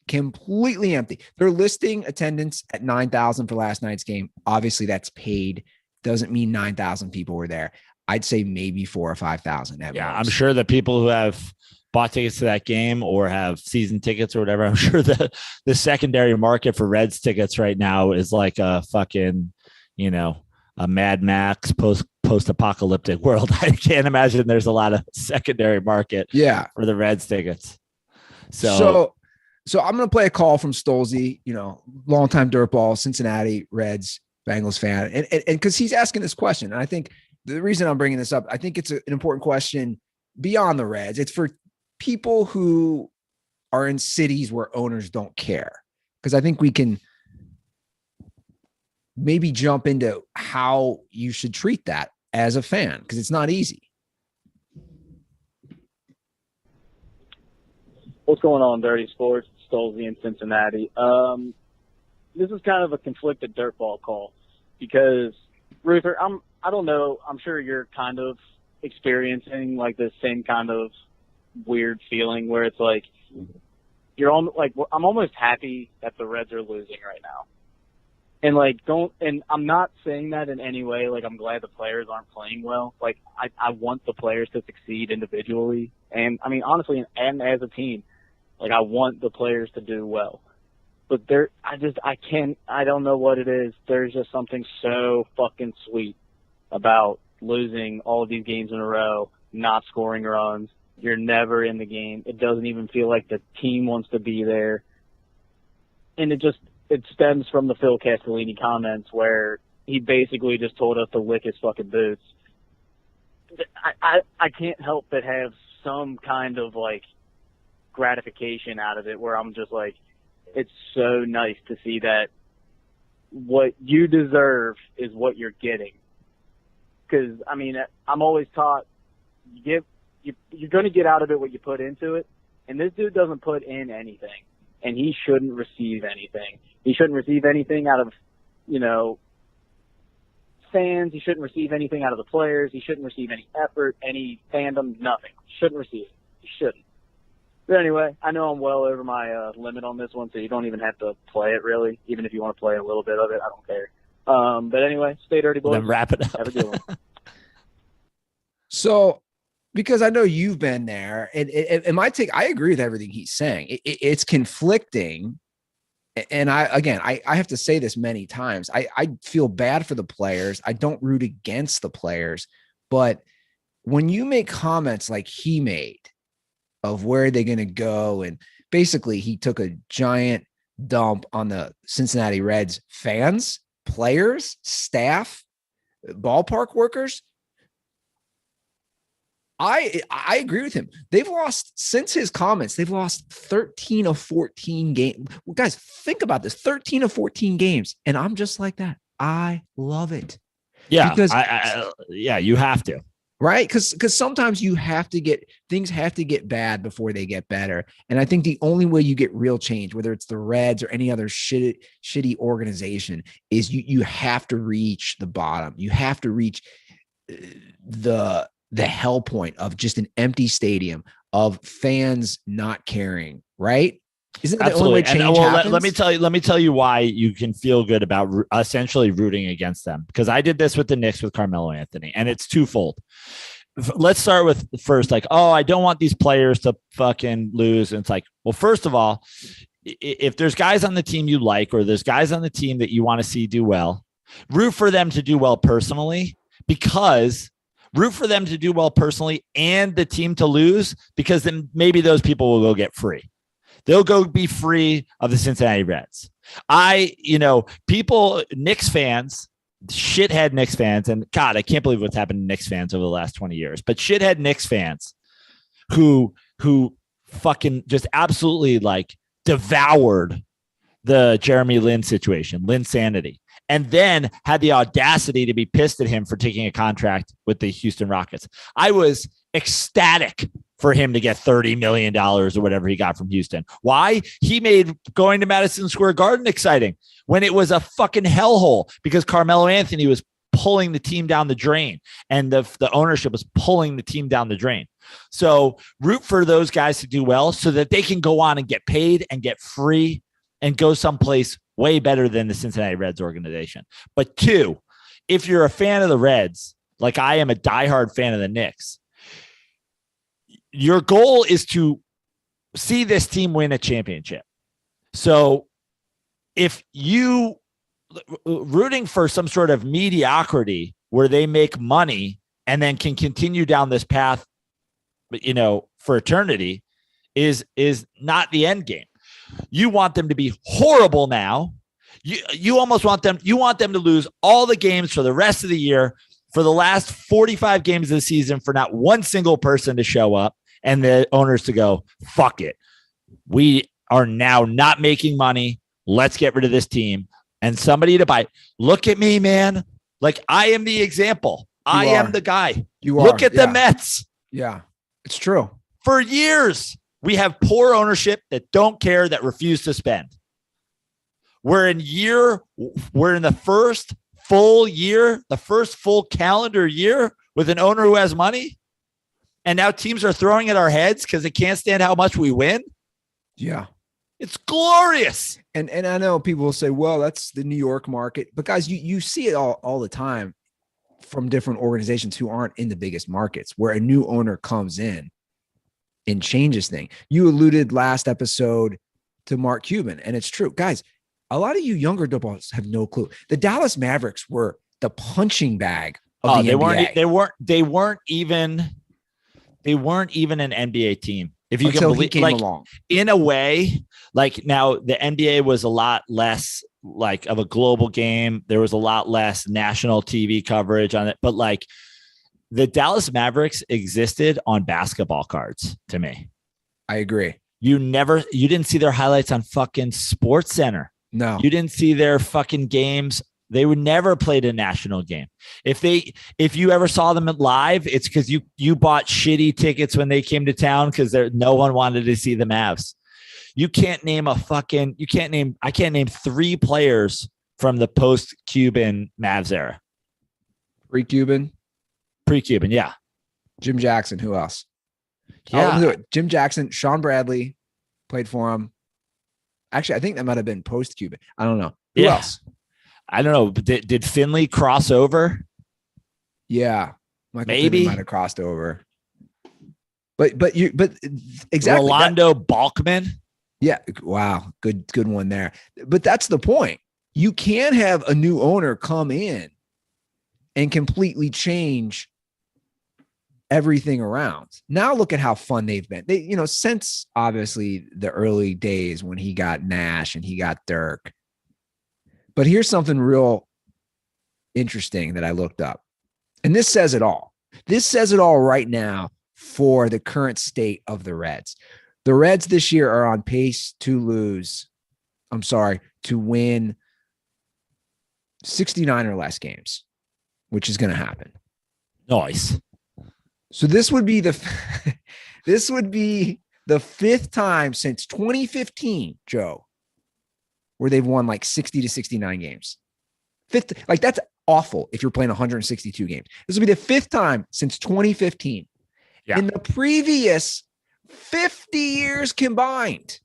Completely empty. They're listing attendance at 9,000 for last night's game. Obviously, that's paid. Doesn't mean 9,000 people were there. I'd say maybe 4,000 or 5,000. Yeah, most. I'm sure the people who have bought tickets to that game or have season tickets or whatever, I'm sure the secondary market for Reds tickets right now is like a fucking, a Mad Max post-apocalyptic world. I can't imagine there's a lot of secondary market for the Reds tickets. So I'm going to play a call from Stolze, longtime DirtBall, Cincinnati Reds, Bengals fan. And because he's asking this question. And I think the reason I'm bringing this up, I think it's an important question beyond the Reds. It's for people who are in cities where owners don't care, because I think we can maybe jump into how you should treat that as a fan, because it's not easy. What's going on, Dirty Sports? Stolze in Cincinnati. This is kind of a conflicted DirtBall call because, Ruther, I don't know. I'm sure you're kind of experiencing like this same kind of weird feeling where it's like I'm almost happy that the Reds are losing right now. And I'm not saying that in any way. Like, I'm glad the players aren't playing well. Like, I want the players to succeed individually. And I mean, honestly, and as a team, like, I want the players to do well. But I don't know what it is. There's just something so fucking sweet about losing all of these games in a row, not scoring runs. You're never in the game. It doesn't even feel like the team wants to be there. And it stems from the Phil Castellini comments where he basically just told us to lick his fucking boots. I can't help but have some kind of like gratification out of it where I'm just like, it's so nice to see that what you deserve is what you're getting. Because, I mean, I'm always taught you're going to get out of it what you put into it. And this dude doesn't put in anything. And he shouldn't receive anything. He shouldn't receive anything out of, fans. He shouldn't receive anything out of the players. He shouldn't receive any effort, any fandom, nothing. Shouldn't receive it. He shouldn't. But anyway, I know I'm well over my limit on this one, so you don't even have to play it, really. Even if you want to play a little bit of it, I don't care. But anyway, stay dirty, boys. Then wrap it up. Have a good one. So, because I know you've been there, and my take, I agree with everything he's saying. It's conflicting. And I have to say this many times. I feel bad for the players. I don't root against the players. But when you make comments like he made of where they're going to go, and basically he took a giant dump on the Cincinnati Reds fans, players, staff, ballpark workers, I agree with him. They've lost since his comments. They've lost 13 of 14 games. Well, guys, think about this: 13 of 14 games, and I'm just like that. I love it. Yeah, because you have to. Right? Because sometimes things have to get bad before they get better. And I think the only way you get real change, whether it's the Reds or any other shitty organization, is you have to reach the bottom. You have to reach the hell point of just an empty stadium, of fans not caring, right? Isn't that the only way change happens? Let me tell you why you can feel good about essentially rooting against them. Because I did this with the Knicks with Carmelo Anthony, and it's twofold. Let's start with first, like, I don't want these players to fucking lose. And it's like, well, first of all, if there's guys on the team you like, or there's guys on the team that you want to see do well, root for them to do well personally, and the team to lose, because then maybe those people will go get free. They'll go be free of the Cincinnati Reds. Knicks fans, shithead Knicks fans, and God, I can't believe what's happened to Knicks fans over the last 20 years, but shithead Knicks fans who fucking just absolutely like devoured the Jeremy Lin situation, Linsanity, and then had the audacity to be pissed at him for taking a contract with the Houston Rockets. I was ecstatic for him to get $30 million or whatever he got from Houston. Why? He made going to Madison Square Garden exciting when it was a fucking hellhole, because Carmelo Anthony was pulling the team down the drain, and the ownership was pulling the team down the drain. So root for those guys to do well so that they can go on and get paid and get free and go someplace way better than the Cincinnati Reds organization. But two, if you're a fan of the Reds, like I am a diehard fan of the Knicks, your goal is to see this team win a championship. So if you rooting for some sort of mediocrity where they make money and then can continue down this path, for eternity, is not the end game. You want them to be horrible now. You almost want them to lose all the games for the rest of the year, for the last 45 games of the season, for not one single person to show up, and the owners to go, fuck it. We are now not making money. Let's get rid of this team. And somebody to buy. Look at me, man. Like, I am the example. I am the guy. Look at the Mets. Yeah, it's true. For years, we have poor ownership that don't care, that refuse to spend. We're in the first full year, the first full calendar year with an owner who has money. And now teams are throwing at our heads because they can't stand how much we win. Yeah. It's glorious. And I know people will say, well, that's the New York market. But guys, you see it all the time from different organizations who aren't in the biggest markets, where a new owner comes in and changes things. You alluded last episode to Mark Cuban, and it's true. Guys, a lot of you younger DirtBalls have no clue. The Dallas Mavericks were the punching bag of the NBA. They weren't even an NBA team. If you Until can believe, he came along. In a way, like, now the NBA was a lot less like of a global game. There was a lot less national TV coverage on it, but like the Dallas Mavericks existed on basketball cards to me. I agree. You didn't see their highlights on fucking Sports Center. No, you didn't see their fucking games. They would never played a national game. If you ever saw them live, it's because you bought shitty tickets when they came to town because no one wanted to see the Mavs. I can't name 3 players from the post-Cuban Mavs era. Pre-Cuban, yeah. Jim Jackson. Who else? Yeah, Jim Jackson, Sean Bradley played for him. Actually, I think that might have been post-Cuban. I don't know. Who else? I don't know. Did Finley cross over? Yeah, maybe might have crossed over. But exactly. Rolando Balkman. Yeah. Wow. Good one there. But that's the point. You can have a new owner come in and completely change everything around. Now look at how fun they've been. Since obviously the early days when he got Nash and he got Dirk. But here's something real interesting that I looked up. And this says it all. This says it all right now for the current state of the Reds. The Reds this year are on pace to win 69 or less games, which is going to happen. Nice. So this would be the fifth time since 2015, Joe, where they've won like 60 to 69 games. Fifth, like that's awful if you're playing 162 games. This will be the fifth time since 2015. Yeah. In the previous 50 years combined,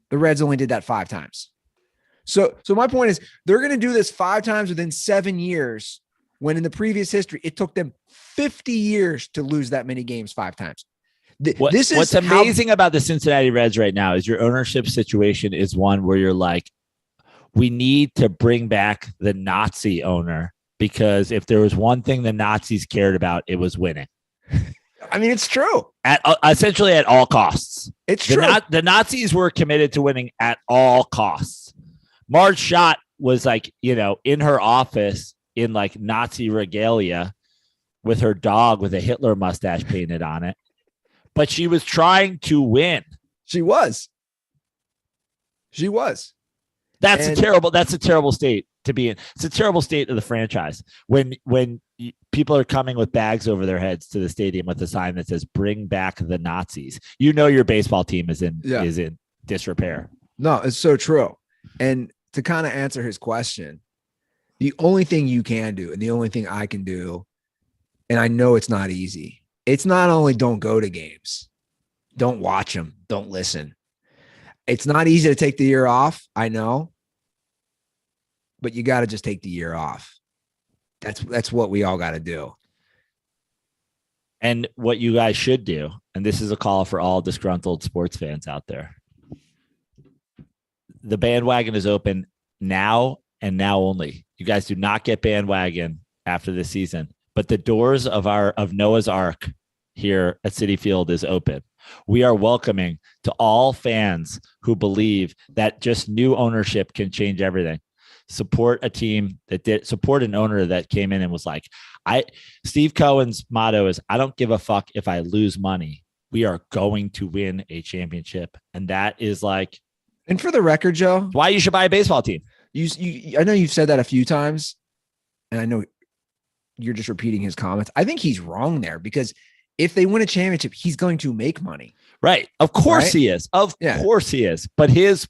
the Reds only did that 5 times. So my point is they're going to do this 5 times within 7 years, when in the previous history, it took them 50 years to lose that many games 5 times. What's amazing about the Cincinnati Reds right now is your ownership situation is one where you're like, we need to bring back the Nazi owner, because if there was one thing the Nazis cared about, it was winning. I mean, it's true. Essentially at all costs. It's true. The Nazis were committed to winning at all costs. Marge Schott was like, in her office in like Nazi regalia with her dog with a Hitler mustache painted on it. But she was trying to win. She was. That's a terrible state to be in. It's a terrible state of the franchise when people are coming with bags over their heads to the stadium with a sign that says "Bring back the Nazis." Your baseball team is in disrepair. No, it's so true. And to kind of answer his question, the only thing you can do, and the only thing I can do, and I know it's not easy. It's not only don't go to games, don't watch them, don't listen. It's not easy to take the year off. I know, but you got to just take the year off. That's what we all got to do. And what you guys should do, and this is a call for all disgruntled sports fans out there. The bandwagon is open now and now only. You guys do not get bandwagon after this season, but the doors of Noah's Ark here at Citi Field is open. We are welcoming to all fans who believe that just new ownership can change everything. Support a team support an owner that came in and was like, Steve Cohen's motto is, I don't give a fuck if I lose money. We are going to win a championship. And that is like, and for the record, Joe, why you should buy a baseball team. I know you've said that a few times, and I know you're just repeating his comments. I think he's wrong there, because if they win a championship, he's going to make money. Right. Of course he is. Of course he is. But his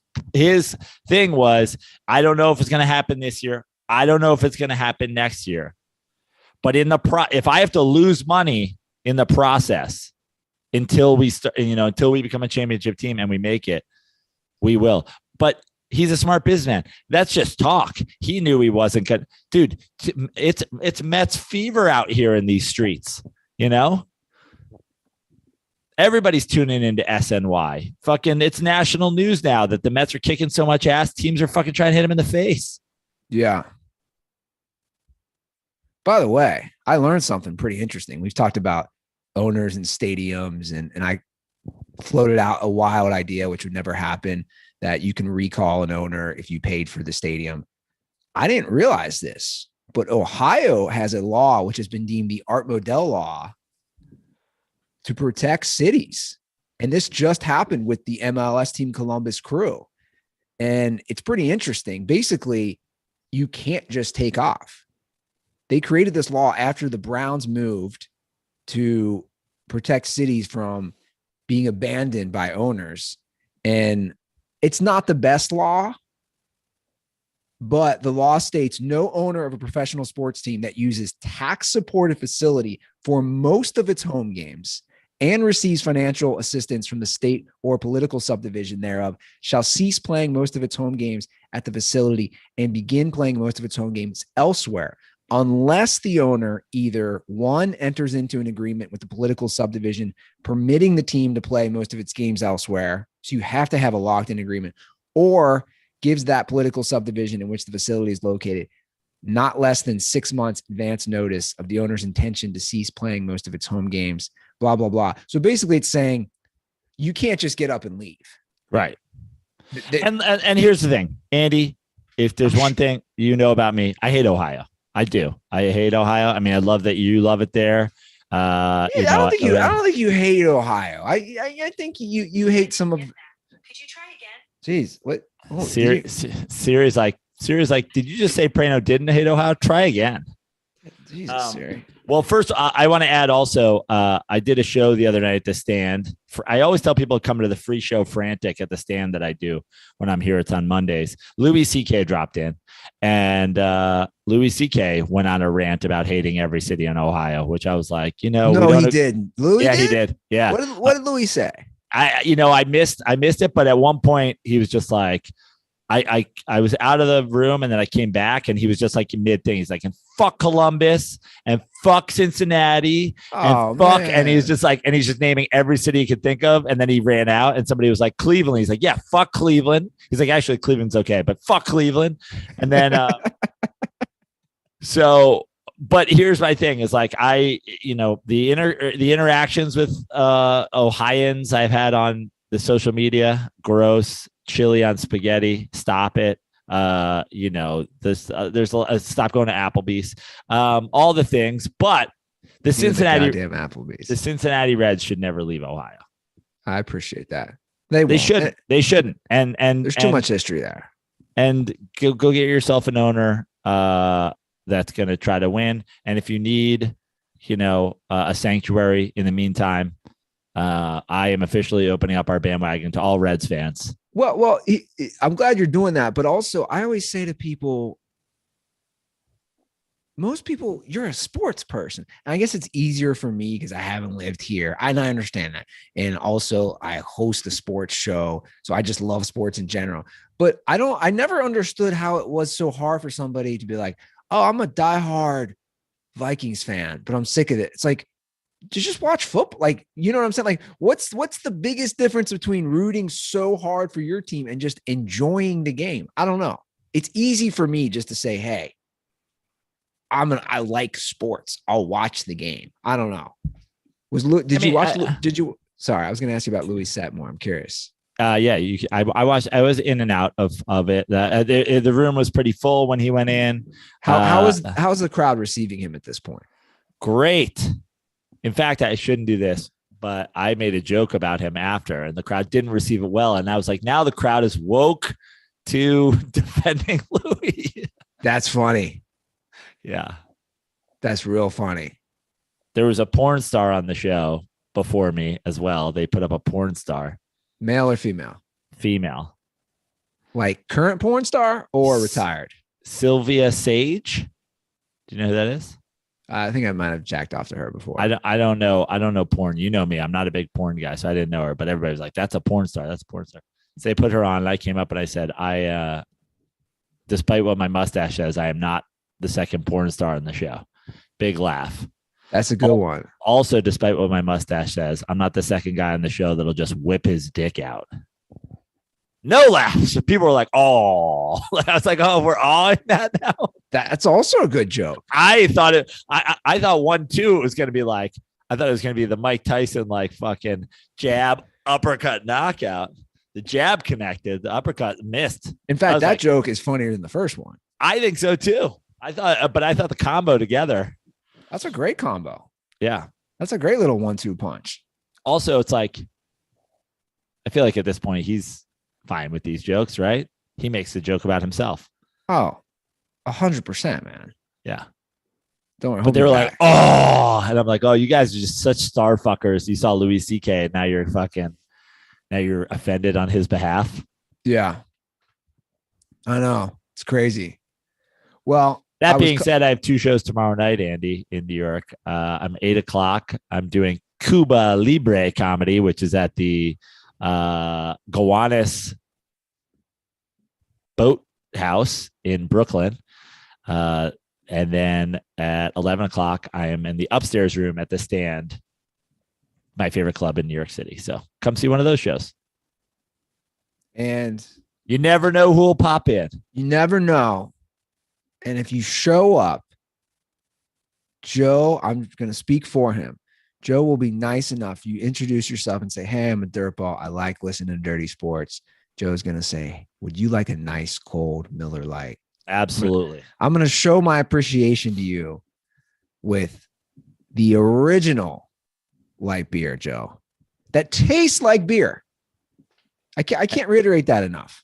thing was, I don't know if it's going to happen this year. I don't know if it's going to happen next year. But if I have to lose money in the process until we start, until we become a championship team and we make it, we will. But he's a smart businessman. That's just talk. He knew he wasn't good. Dude, it's Mets fever out here in these streets, Everybody's tuning into SNY. Fucking, it's national news now that the Mets are kicking so much ass. Teams are fucking trying to hit them in the face. Yeah. By the way, I learned something pretty interesting. We've talked about owners and stadiums, and I floated out a wild idea, which would never happen, that you can recall an owner if you paid for the stadium. I didn't realize this, but Ohio has a law which has been deemed the Art Modell law to protect cities. And this just happened with the MLS team Columbus Crew. And it's pretty interesting. Basically, you can't just take off. They created this law after the Browns moved to protect cities from being abandoned by owners. And it's not the best law, but the law states no owner of a professional sports team that uses tax-supported facility for most of its home games and receives financial assistance from the state or political subdivision thereof shall cease playing most of its home games at the facility and begin playing most of its home games elsewhere, unless the owner either, one, enters into an agreement with the political subdivision permitting the team to play most of its games elsewhere. So you have to have a locked-in agreement, or gives that political subdivision in which the facility is located not less than 6 months advance notice of the owner's intention to cease playing most of its home games, blah, blah, blah. So basically it's saying you can't just get up and leave. Right. And here's the thing, Andy, if there's one thing about me, I hate Ohio. I do. I hate Ohio. I mean, I love that you love it there. I don't think you hate Ohio. I think you hate some of. Could you try again? Jeez, what? Oh, Siri's like, did you just say Prano didn't hate Ohio? Try again. Jesus, Siri. Well, first, I want to add also, I did a show the other night at the Stand. I always tell people to come to the free show Frantic at the Stand that I do when I'm here. It's on Mondays. Louis C.K. dropped in, and Louis C.K. went on a rant about hating every city in Ohio, which I was like, he didn't. Louis yeah, he did. Yeah. What did Louis say? I missed it, but at one point he was just like, I was out of the room and then I came back and he was just like mid thing. He's like, and fuck Columbus and fuck Cincinnati and fuck. Man. And he's just like, and he's just naming every city he could think of. And then he ran out and somebody was like, Cleveland. He's like, yeah, fuck Cleveland. He's like, actually Cleveland's okay, but fuck Cleveland. And then, but here's my thing is like, the interactions with Ohioans I've had on the social media, gross. Chili on spaghetti. Stop it. There's stop going to Applebee's. All the things, but the Cincinnati Reds should never leave Ohio. I appreciate that. They shouldn't. And there's too much history there. And go get yourself an owner that's going to try to win. And if you need, a sanctuary in the meantime, I am officially opening up our bandwagon to all Reds fans. Well, I'm glad you're doing that. But also, I always say to people, most people, you're a sports person. And I guess it's easier for me because I haven't lived here. And I understand that. And also, I host a sports show. So I just love sports in general. But I never understood how it was so hard for somebody to be like, oh, I'm a diehard Vikings fan, but I'm sick of it. It's like, just watch football. Like, you know what I'm saying? Like, what's the biggest difference between rooting so hard for your team and just enjoying the game? I don't know. It's easy for me just to say, hey, I like sports. I'll watch the game. I don't know. Sorry, I was going to ask you about Louis Setmore. I'm curious. Yeah, I watched. I was in and out of it. The room was pretty full when he went in. How's the crowd receiving him at this point? Great. In fact, I shouldn't do this, but I made a joke about him after, and the crowd didn't receive it well. And I was like, now the crowd is woke to defending Louis. That's funny. Yeah, that's real funny. There was a porn star on the show before me as well. They put up a porn star. Male or female? Female. Like current porn star or retired? Sylvia Sage. Do you know who that is? I think I might have jacked off to her before. I don't know. I don't know porn. You know me. I'm not a big porn guy, so I didn't know her. But everybody was like, "That's a porn star. That's a porn star." So they put her on, and I came up and I said, despite what my mustache says, I am not the second porn star in the show. Big laugh. That's a good one. Also, despite what my mustache says, I'm not the second guy on the show that'll just whip his dick out. No laughs. People were like, "Oh," I was like, "Oh, we're all in that now." That's also a good joke. I thought 1-2 it was going to be like, I thought it was going to be the Mike Tyson like fucking jab uppercut knockout. The jab connected, the uppercut missed. In fact, that joke is funnier than the first one. I think so too. I thought the combo together. That's a great combo. Yeah, that's a great little 1-2 punch. Also, it's like, I feel like at this point he's fine with these jokes, right? He makes the joke about himself. Oh, 100%, man. Yeah. Don't worry. But they were like, "Oh," and I'm like, "Oh, you guys are just such star fuckers." You saw Louis C.K. Now you're offended on his behalf. Yeah. I know. It's crazy. Well, that being said, I have 2 shows tomorrow night, Andy, in New York. I'm 8:00. I'm doing Cuba Libre comedy, which is at the Gowanus Boat House in Brooklyn. And then at 11:00, I am in the upstairs room at the Stand, my favorite club in New York City. So come see one of those shows. And you never know who will pop in. You never know. And if you show up, Joe, I'm going to speak for him. Joe will be nice enough. You introduce yourself and say, "Hey, I'm a dirtball. I like listening to Dirty Sports." Joe's going to say, "Would you like a nice cold Miller Lite?" Absolutely. I'm going to show my appreciation to you with the original light beer, Joe, that tastes like beer. I can't reiterate that enough.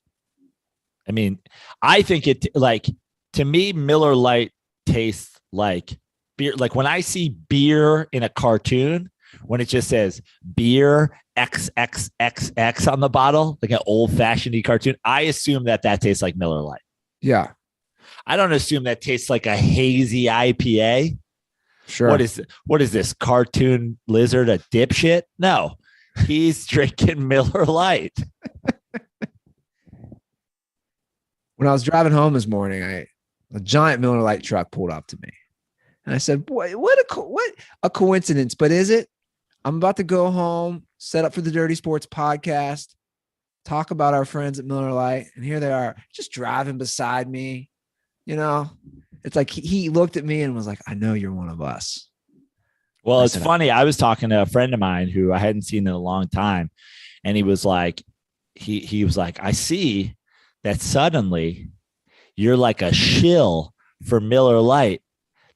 I mean, I think it like, to me, Miller Lite tastes like beer. Like when I see beer in a cartoon, when it just says beer XXXX on the bottle, like an old fashioned cartoon, I assume that tastes like Miller Lite. Yeah. I don't assume that tastes like a hazy IPA. Sure. What is this cartoon lizard, a dipshit? No, he's drinking Miller Lite. When I was driving home this morning, a giant Miller Lite truck pulled up to me, and I said, "Boy, what a coincidence! But is it? I'm about to go home, set up for the Dirty Sports podcast, talk about our friends at Miller Lite, and here they are, just driving beside me. You know, it's like he looked at me and was like, "I know you're one of us." Well, it's funny. I was talking to a friend of mine who I hadn't seen in a long time, and he was like, he was like, "I see that suddenly you're like a shill for Miller Lite,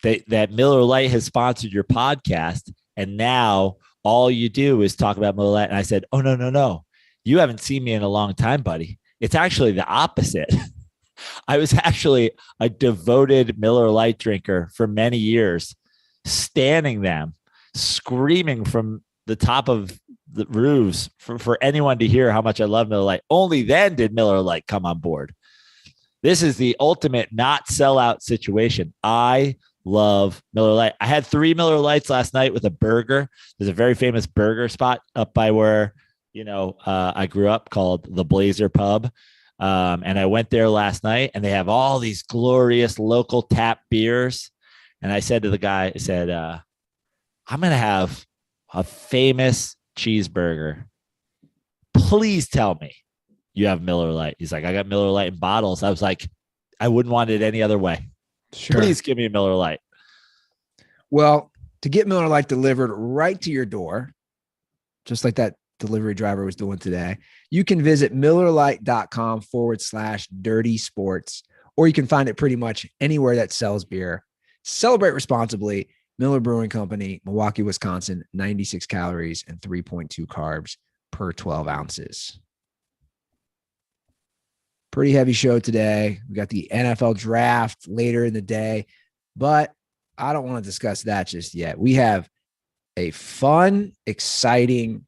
that Miller Lite has sponsored your podcast. And now all you do is talk about Miller Lite." And I said, "Oh, no. You haven't seen me in a long time, buddy. It's actually the opposite." I was actually a devoted Miller Lite drinker for many years, standing them, screaming from the top of the roofs for anyone to hear how much I love Miller Lite. Only then did Miller Lite come on board. This is the ultimate not sellout situation. I love Miller Lite. I had 3 Miller Lites last night with a burger. There's a very famous burger spot up by where, I grew up called the Blazer Pub. And I went there last night, and they have all these glorious local tap beers. And I said to the guy, I said, I'm going to have a famous cheeseburger. Please tell me you have Miller Lite. He's like, "I got Miller Lite in bottles." I was like, I wouldn't want it any other way. Sure. Please give me a Miller Lite. Well, to get Miller Lite delivered right to your door, just like that delivery driver was doing today, you can visit MillerLite.com/dirty sports, or you can find it pretty much anywhere that sells beer. Celebrate responsibly. Miller Brewing Company, Milwaukee, Wisconsin, 96 calories and 3.2 carbs per 12 ounces. Pretty heavy show today. We got the NFL draft later in the day, but I don't want to discuss that just yet. We have a fun, exciting,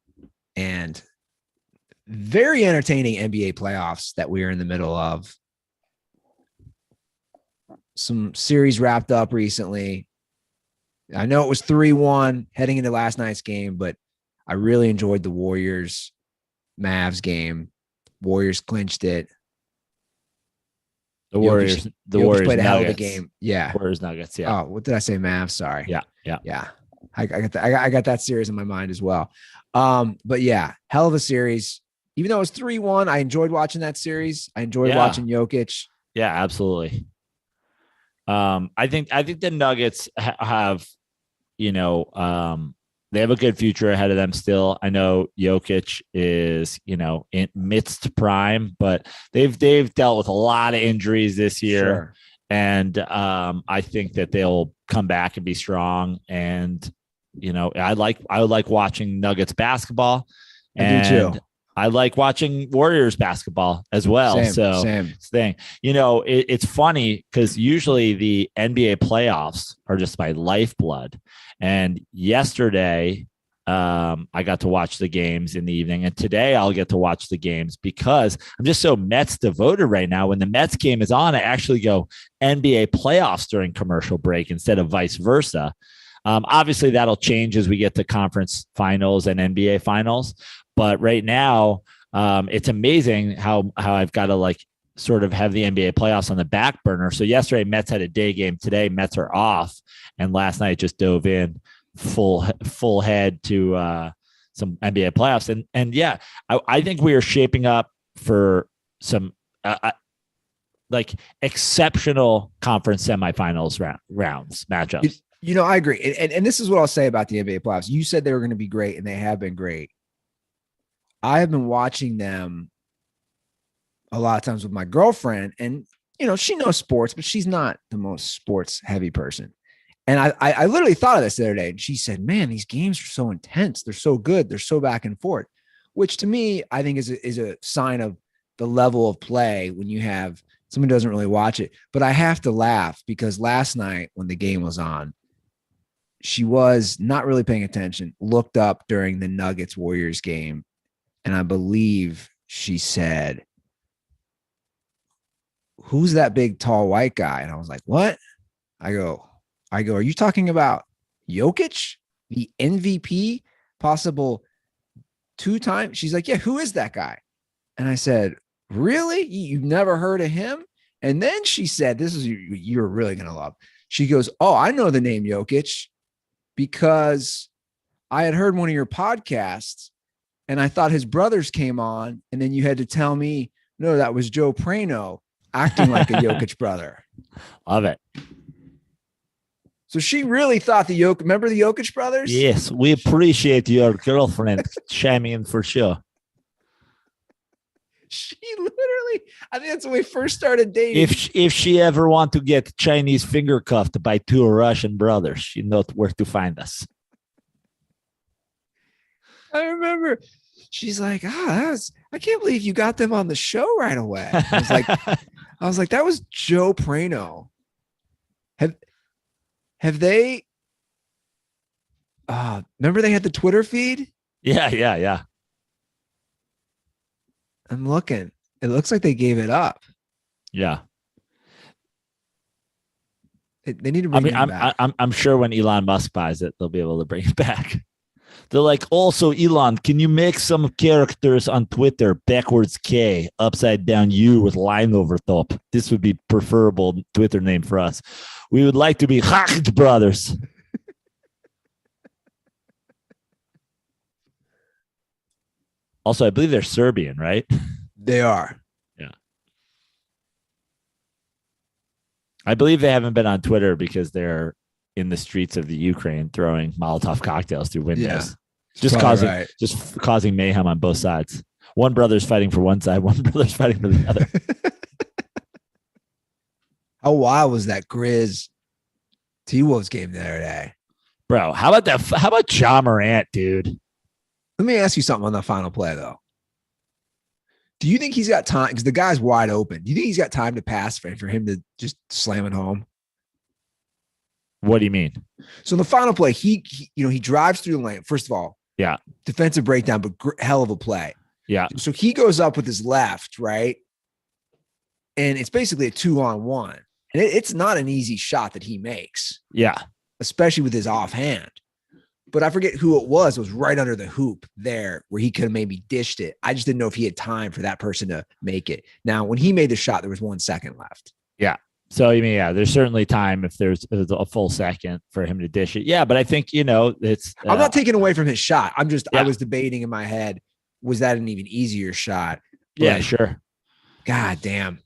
and very entertaining NBA playoffs that we are in the middle of. Some series wrapped up recently. I know it was 3-1 heading into last night's game, but I really enjoyed the Warriors Mavs game. Warriors clinched it. The Warriors played a hell of a Nuggets. game. Yeah. Warriors Nuggets. Yeah. Oh, what did I say? Mavs. Sorry. Yeah. I got that series in my mind as well. But yeah, hell of a series. Even though it was 3-1, I enjoyed watching that series. I enjoyed watching Jokic. Yeah, absolutely. I think the Nuggets have, they have a good future ahead of them still. I know Jokic is, in midst prime, but they've dealt with a lot of injuries this year. Sure. And I think that they'll come back and be strong. And, I would like watching Nuggets basketball. I do too. I like watching Warriors basketball as well. Same. It's funny because usually the NBA playoffs are just my lifeblood. And yesterday, I got to watch the games in the evening, and today I'll get to watch the games because I'm just so Mets devoted right now. When the Mets game is on, I actually go NBA playoffs during commercial break instead of vice versa. Obviously, that'll change as we get to conference finals and NBA finals. But right now, it's amazing how I've got to sort of have the NBA playoffs on the back burner. So yesterday, Mets had a day game. Today, Mets are off. And last night, just dove in full head to some NBA playoffs. And yeah, I think we are shaping up for some exceptional conference semifinals rounds matchups. I agree. And this is what I'll say about the NBA playoffs. You said they were going to be great, and they have been great. I have been watching them a lot of times with my girlfriend, and, she knows sports, but she's not the most sports heavy person. And I literally thought of this the other day. And she said, man, these games are so intense. They're so good. They're so back and forth, which to me, I think is a sign of the level of play when you have someone who doesn't really watch it. But I have to laugh because last night when the game was on, she was not really paying attention, looked up during the Nuggets Warriors game. And I believe she said, who's that big, tall, white guy? And I was like, what? I go, are you talking about Jokic, the MVP, possible 2 times? She's like, yeah, who is that guy? And I said, really? You've never heard of him? And then she said, this is you're really going to love. She goes, oh, I know the name Jokic because I had heard one of your podcasts and I thought his brothers came on. And then you had to tell me, no, that was Joe Prano acting like a Jokic brother. Love it. So she really thought remember the Jokic brothers? Yes, we appreciate your girlfriend chiming in for sure. She literally, I think that's when we first started dating. If she ever want to get Chinese finger cuffed by 2 Russian brothers, she knows where to find us. I remember she's like, I can't believe you got them on the show right away. I was like, that was Joe Prano. Have they remember they had the Twitter feed? Yeah. I'm looking. It looks like they gave it up. Yeah. They need to bring it back. I'm sure when Elon Musk buys it, they'll be able to bring it back. They're like, also, Elon, can you make some characters on Twitter backwards K, upside down U with line over top? This would be preferable Twitter name for us. We would like to be Hacked Brothers. Also, I believe they're Serbian, right? They are. Yeah. I believe they haven't been on Twitter because they're in the streets of the Ukraine throwing Molotov cocktails through windows. Yeah. Just causing mayhem on both sides. One brother's fighting for one side, one brother's fighting for the other. How wild was that Grizz T-Wolves game the other day? Bro, how about Ja Morant, dude? Let me ask you something on the final play, though. Do you think he's got time? Because the guy's wide open. Do you think he's got time to pass for him to just slam it home? What do you mean? So in the final play, he drives through the lane. First of all, yeah, defensive breakdown, but hell of a play. Yeah. So he goes up with his left, right? And it's basically a 2-on-1. And it's not an easy shot that he makes. Yeah. Especially with his offhand. But I forget who it was. It was right under the hoop there where he could have maybe dished it. I just didn't know if he had time for that person to make it. Now, when he made the shot, there was 1 second left. Yeah. So, I mean, yeah, there's certainly time if there's a full second for him to dish it. Yeah, but I think, it's... I'm not taking away from his shot. I was debating in my head, was that an even easier shot? But, yeah, sure. God damn.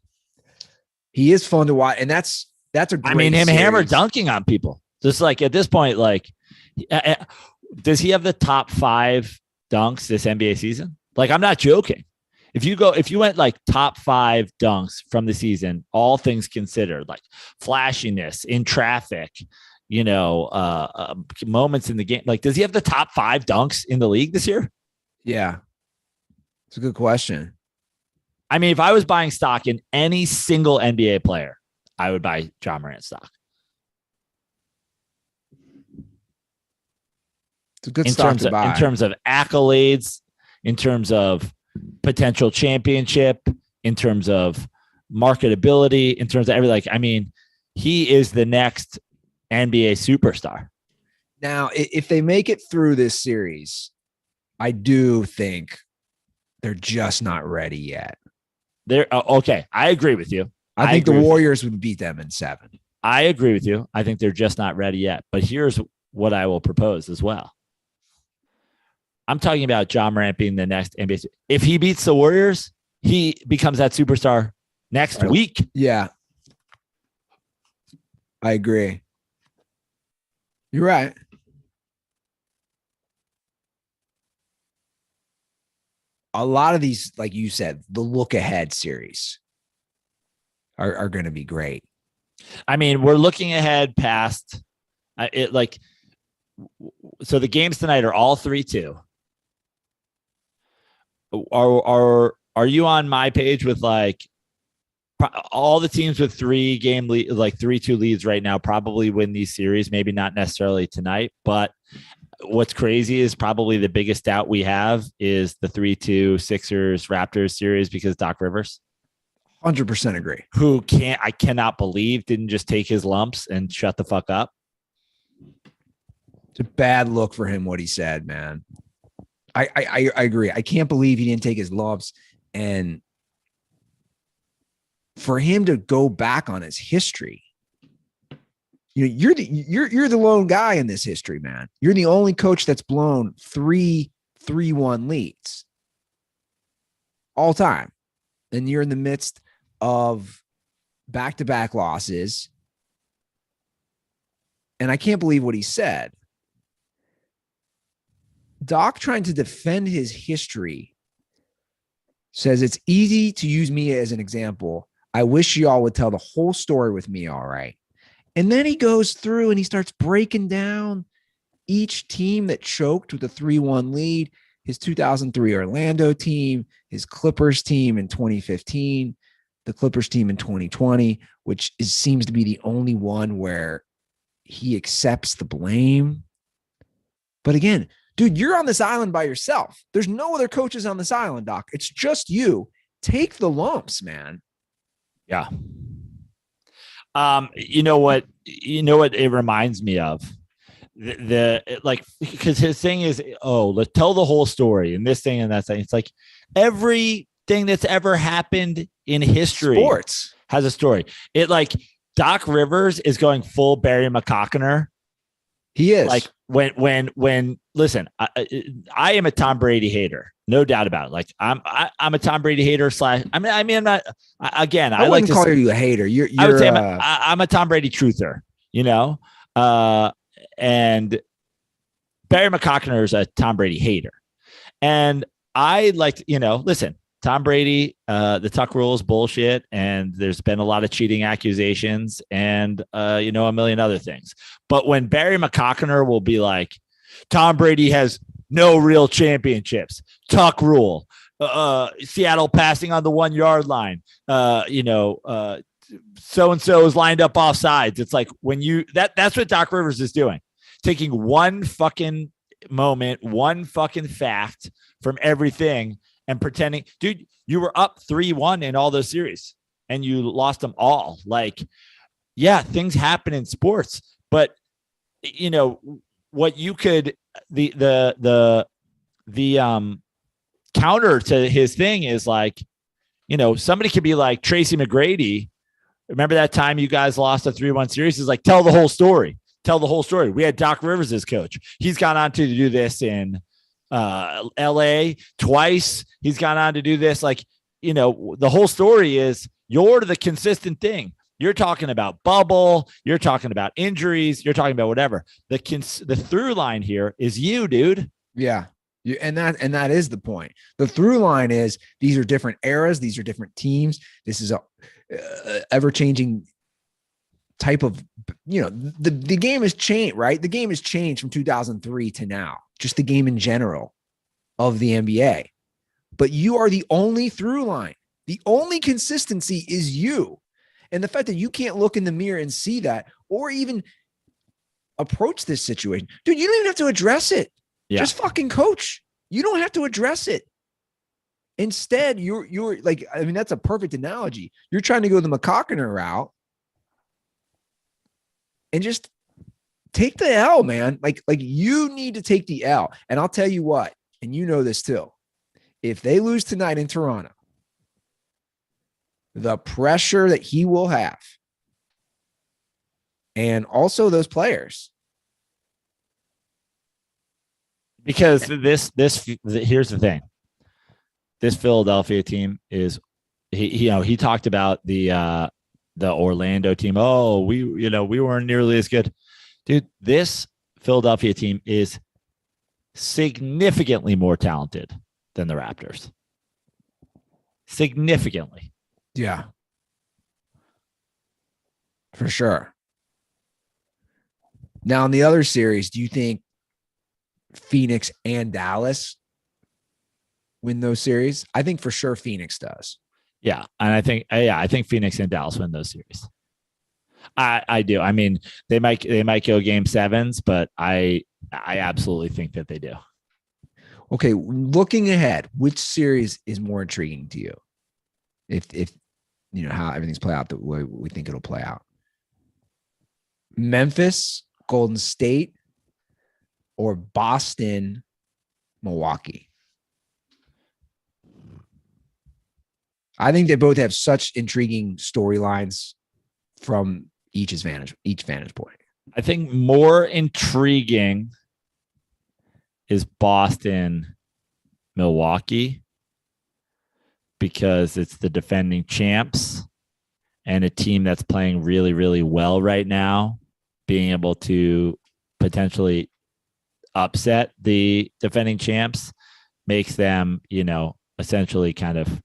He is fun to watch. And that's a great him series. hammer dunking on people. Just like at this point, like, does he have the top 5 dunks this NBA season? Like, I'm not joking. If you went like top 5 dunks from the season, all things considered, like flashiness in traffic, moments in the game, like, does he have the top 5 dunks in the league this year? Yeah. It's a good question. I mean, if I was buying stock in any single NBA player, I would buy Ja Morant stock. It's a good stock to buy. In terms of accolades, in terms of potential championship, in terms of marketability, in terms of everything. Like, I mean, he is the next NBA superstar. Now, if they make it through this series, I do think they're just not ready yet. They're okay. I agree with you. I think the Warriors would beat them in 7. I agree with you. I think they're just not ready yet. But here's what I will propose as well. I'm talking about Ja Morant being the next NBA. If he beats the Warriors, he becomes that superstar next week. Yeah. I agree. You're right. A lot of these, like you said, the look ahead series are going to be great. I mean, we're looking ahead past So the games tonight are all 3-2. Are you on my page with like all the teams with 3-game lead, like 3-2 leads right now, probably win these series? Maybe not necessarily tonight, but what's crazy is probably the biggest doubt we have is the 3-2 Sixers Raptors series because Doc Rivers. 100% agree. I cannot believe didn't just take his lumps and shut the fuck up. It's a bad look for him, what he said, man. I agree. I can't believe he didn't take his lumps, and for him to go back on his history. You're the lone guy in this history, man. You're the only coach that's blown 3-1 leads all time. And you're in the midst of back-to-back losses. And I can't believe what he said. Doc, trying to defend his history, says it's easy to use me as an example. I wish y'all would tell the whole story with me, all right? And then he goes through and he starts breaking down each team that choked with a 3-1 lead, his 2003 Orlando team, his Clippers team in 2015, the Clippers team in 2020, which seems to be the only one where he accepts the blame. But again, dude, you're on this island by yourself. There's no other coaches on this island, Doc. It's just you. Take the lumps, man. Yeah. You know what it reminds me of? Because his thing is, let's tell the whole story and this thing and that thing. It's like everything that's ever happened in history sports has a story. It like Doc Rivers is going full Barry McCockner. He is like when listen, I am a Tom Brady hater, no doubt about it. Like I'm a Tom Brady hater / I'm not again. I wouldn't like call you a hater. I would say I'm a Tom Brady truther, and Barry McCockner is a Tom Brady hater, and I like listen. Tom Brady, the Tuck rule is bullshit, and there's been a lot of cheating accusations and, a million other things. But when Barry McCockner will be like, Tom Brady has no real championships, Tuck rule, Seattle passing on the 1 yard line, so-and-so is lined up off sides. It's like when that's what Doc Rivers is doing, taking one fucking moment, one fucking fact from everything and pretending, dude, you were up 3-1 in all those series and you lost them all. Like, yeah, things happen in sports, but what you could, the counter to his thing is like, somebody could be like Tracy McGrady. Remember that time you guys lost a 3-1 series? Is like, tell the whole story. Tell the whole story. We had Doc Rivers as coach. He's gone on to do this in LA twice. He's gone on to do this. Like, the whole story is you're the consistent thing. You're talking about bubble. You're talking about injuries. You're talking about whatever. The through line here is you, dude. Yeah. And that is the point. The through line is these are different eras. These are different teams. This is a ever-changing type of, the game has changed, right? The game has changed from 2003 to now, just the game in general of the NBA. But you are the only through line. The only consistency is you. And the fact that you can't look in the mirror and see that or even approach this situation. Dude, you don't even have to address it. Yeah. Just fucking coach. You don't have to address it. Instead, you're like, I mean, that's a perfect analogy. You're trying to go the McCockner route and just take the L, man. Like you need to take the L. And I'll tell you what, and you know this too. If they lose tonight in Toronto, the pressure that he will have, and also those players. Because here's the thing. This Philadelphia team is, he talked about the Orlando team. Oh, we weren't nearly as good. Dude, this Philadelphia team is significantly more talented than the Raptors. Significantly. Yeah. For sure. Now, in the other series, do you think Phoenix and Dallas win those series? I think for sure Phoenix does. Yeah. And I think Phoenix and Dallas win those series. I do. I mean, they might go game 7s, but I absolutely think that they do. Okay. Looking ahead, which series is more intriguing to you? If you know how everything's play out the way we think it'll play out. Memphis, Golden State, or Boston, Milwaukee? I think they both have such intriguing storylines from each vantage point. I think more intriguing is Boston, Milwaukee, because it's the defending champs and a team that's playing really, really well right now, being able to potentially upset the defending champs makes them, essentially kind of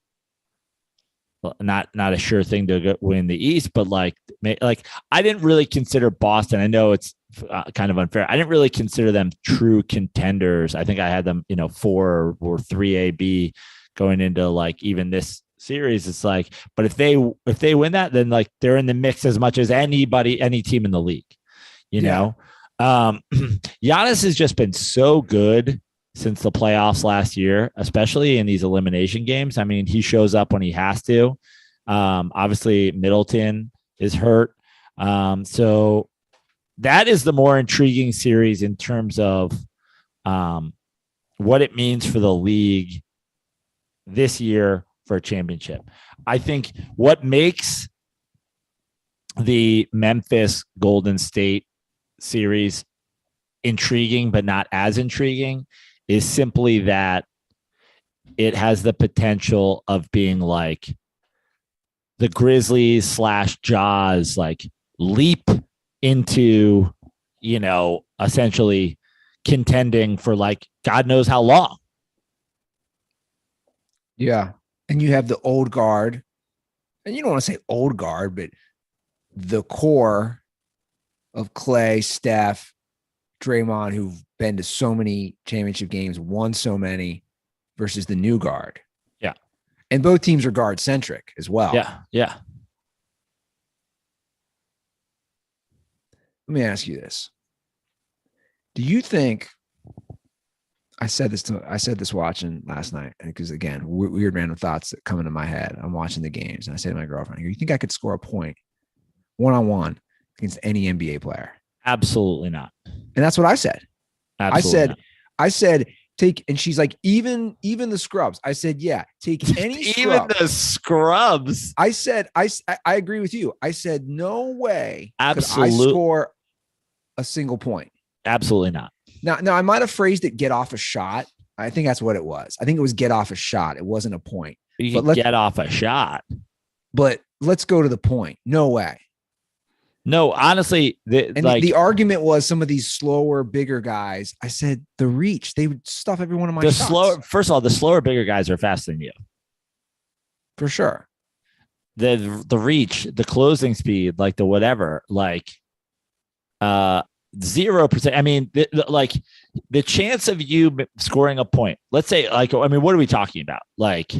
not a sure thing to win the East, but like I didn't really consider Boston. I know it's kind of unfair. I didn't really consider them true contenders. I think I had them, 4 or 3 going into like even this series. It's like, but if they win that, then like they're in the mix as much as any team in the league, know. Giannis has just been so good since the playoffs last year, especially in these elimination games. I mean, he shows up when he has to. Obviously, Middleton is hurt. So that is the more intriguing series in terms of what it means for the league this year for a championship. I think what makes the Memphis Golden State series intriguing, but not as intriguing, is simply that it has the potential of being like the Grizzlies / Jaws, like leap into, essentially contending for like God knows how long. Yeah. And you have the old guard, and you don't want to say old guard, but the core of Clay, Steph, Draymond, who've been to so many championship games, won so many, versus the new guard. Yeah. And both teams are guard centric as well. Yeah. Yeah. Let me ask you this. Do you think, I said this watching last night, because again, weird random thoughts that come into my head. I'm watching the games and I say to my girlfriend, you think I could score a point one-on-one against any NBA player? Absolutely not. And that's what I said. Absolutely I said, take, and she's like, even the scrubs. I said, yeah, take any scrub. Even the scrubs. I said, I agree with you. I said, no way could I Absolute. score a single point. Absolutely not. Now I might have phrased it get off a shot. I think that's what it was. I think it was get off a shot. It wasn't a point. You can get off a shot. But let's go to the point. No way. No, honestly, the argument was some of these slower, bigger guys. I said the reach, they would stuff every one of my shots. First of all, the slower, bigger guys are faster than you. For sure. The reach, the closing speed, like the whatever, like 0%. I mean, the chance of you scoring a point. Let's say, like, I mean, what are we talking about? Like,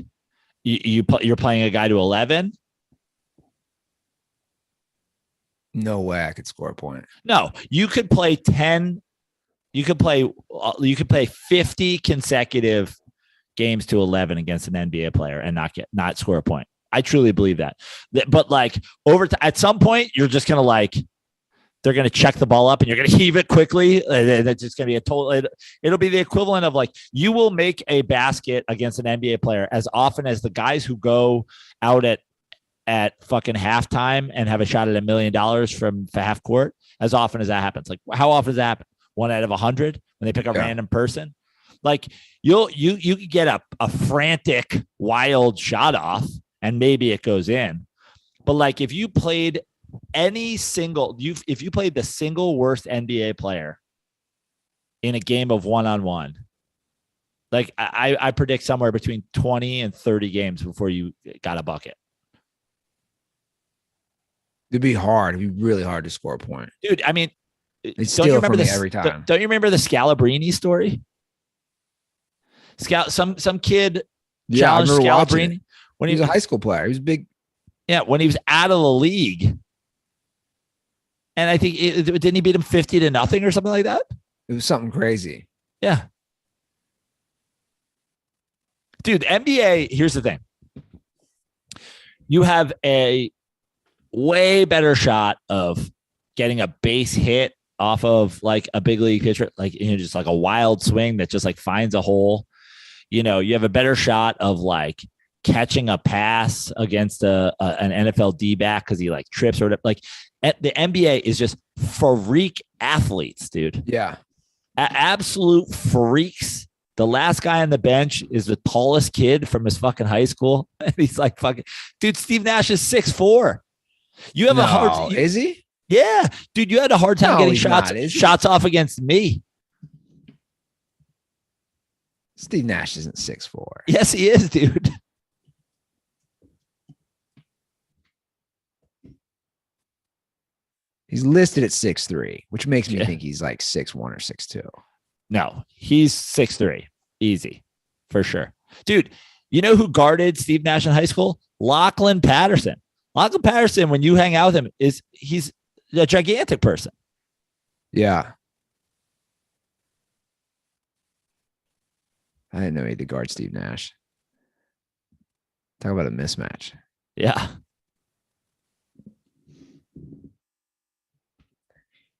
you're playing a guy to 11. No way I could score a point. No, you could play 10. You could play 50 consecutive games to 11 against an NBA player and not score a point. I truly believe that. But like at some point, you're just gonna they're gonna check the ball up and you're gonna heave it quickly. And it's just gonna be it'll be the equivalent of like you will make a basket against an NBA player as often as the guys who go out at fucking halftime and have a shot at $1 million from half court, as often as that happens. Like, how often does that happen? 1 out of 100 when they pick a random person. Like you could get a frantic, wild shot off and maybe it goes in. But like if you played if you played the single worst NBA player in a game of 1-on-1, like I predict somewhere between 20 and 30 games before you got a bucket. It'd be hard. It'd be really hard to score a point. Dude, I mean, They steal it from me every time. Don't you remember the Scalabrini story? Some kid challenged Scalabrini when he was a high school player. He was big. Yeah, when he was out of the league. And I think didn't he beat him 50-0 or something like that? It was something crazy. Yeah. Dude, NBA, here's the thing. You have a way better shot of getting a base hit off of like a big league pitcher, like, you know, just like a wild swing that just like finds a hole. You know, you have a better shot of like catching a pass against an NFL D-back because he like trips or whatever. Like the NBA is just freak athletes, dude. Yeah. Absolute freaks. The last guy on the bench is the tallest kid from his fucking high school. And he's like, fucking, dude, Steve Nash is 6'4". You have a hard. Is he? Yeah, dude, you had a hard time getting shots off against me. Steve Nash isn't 6'4". Yes, he is, dude. He's listed at 6'3", which makes me think he's like 6'1" or 6'2". No, he's 6'3". Easy, for sure. Dude, you know who guarded Steve Nash in high school? Lachlan Patterson. Lachlan Patterson, when you hang out with him, he's a gigantic person. Yeah. I didn't know he had to guard Steve Nash. Talk about a mismatch. Yeah.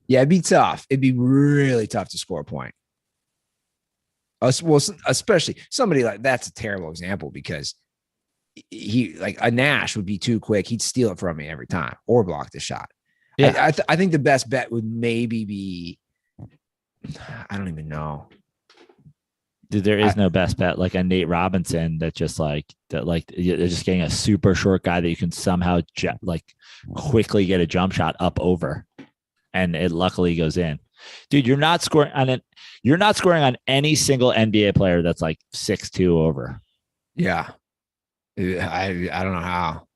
Yeah, it'd be tough. It'd be really tough to score a point. Well, especially somebody like that's a terrible example because he like a Nash would be too quick. He'd steal it from me every time or block the shot. Yeah. I think the best bet would maybe be, I don't even know. Dude, there is no best bet like a Nate Robinson that just like that, like they're just getting a super short guy that you can somehow like quickly get a jump shot up over, and it luckily goes in. Dude, you're not scoring on it. You're not scoring on any single NBA player that's like 6'2" over. Yeah, I don't know how.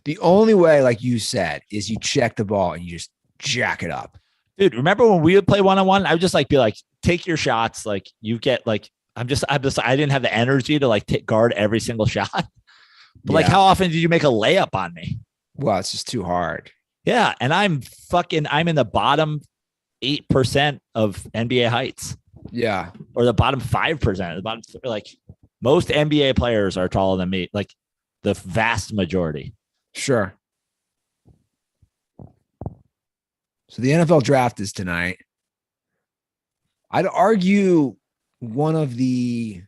The only way, like you said, is you check the ball and you just jack it up. Dude, remember when we would play one-on-one? I would just like be like, take your shots. Like you get like, I didn't have the energy to like guard every single shot. But like, how often did you make a layup on me? Well, it's just too hard. Yeah. And I'm in the bottom 8% of NBA heights. Yeah. Or the bottom 5%. The bottom, like most NBA players are taller than me. Like the vast majority. Sure. So the NFL draft is tonight. I'd argue one of the,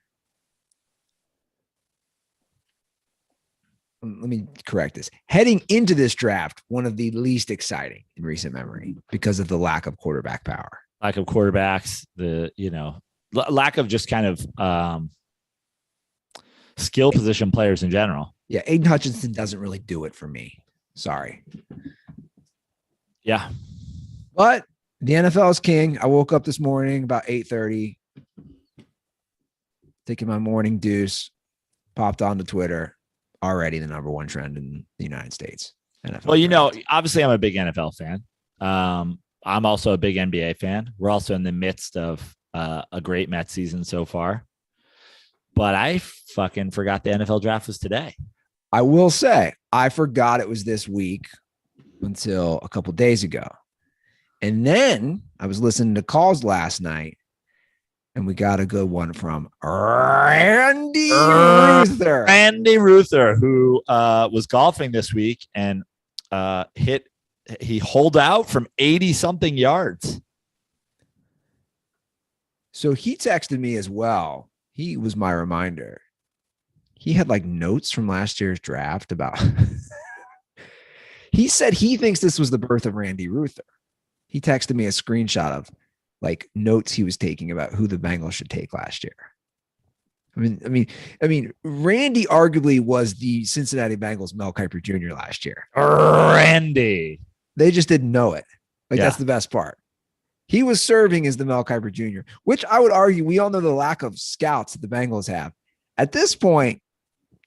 let me correct this. Heading into this draft, one of the least exciting in recent memory because of the lack of quarterback power. Lack of quarterbacks, lack of just kind of skill position players in general. Yeah, Aiden Hutchinson doesn't really do it for me. Sorry. Yeah. But the NFL is king. I woke up this morning about 8:30, taking my morning deuce, popped onto Twitter, already the number one trend in the United States. NFL well, draft. Obviously I'm a big NFL fan. I'm also a big NBA fan. We're also in the midst of a great Mets season so far. But I fucking forgot the NFL draft was today. I will say, I forgot it was this week until a couple days ago. And then I was listening to calls last night, and we got a good one from Randy Ruther. Randy Ruther, who was golfing this week and he holed out from 80-something yards. So he texted me as well. He was my reminder. He had like notes from last year's draft about he said he thinks this was the birth of Randy Ruther. He texted me a screenshot of like notes he was taking about who the Bengals should take last year. I mean, Randy arguably was the Cincinnati Bengals Mel Kiper Jr. last year. Randy. They just didn't know it. That's the best part. He was serving as the Mel Kiper Jr., which I would argue we all know the lack of scouts that the Bengals have. At this point,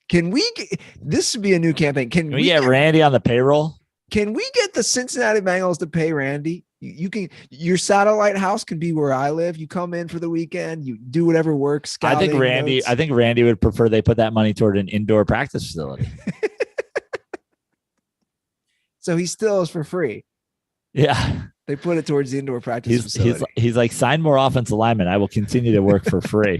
this should be a new campaign. Can we get Randy on the payroll? Can we get the Cincinnati Bengals to pay Randy? You can, your satellite house can be where I live. You come in for the weekend, you do whatever works. I think Randy would prefer they put that money toward an indoor practice facility. So he still is for free. Yeah. They put it towards the indoor practice facility. He's like, sign more offensive linemen. I will continue to work for free.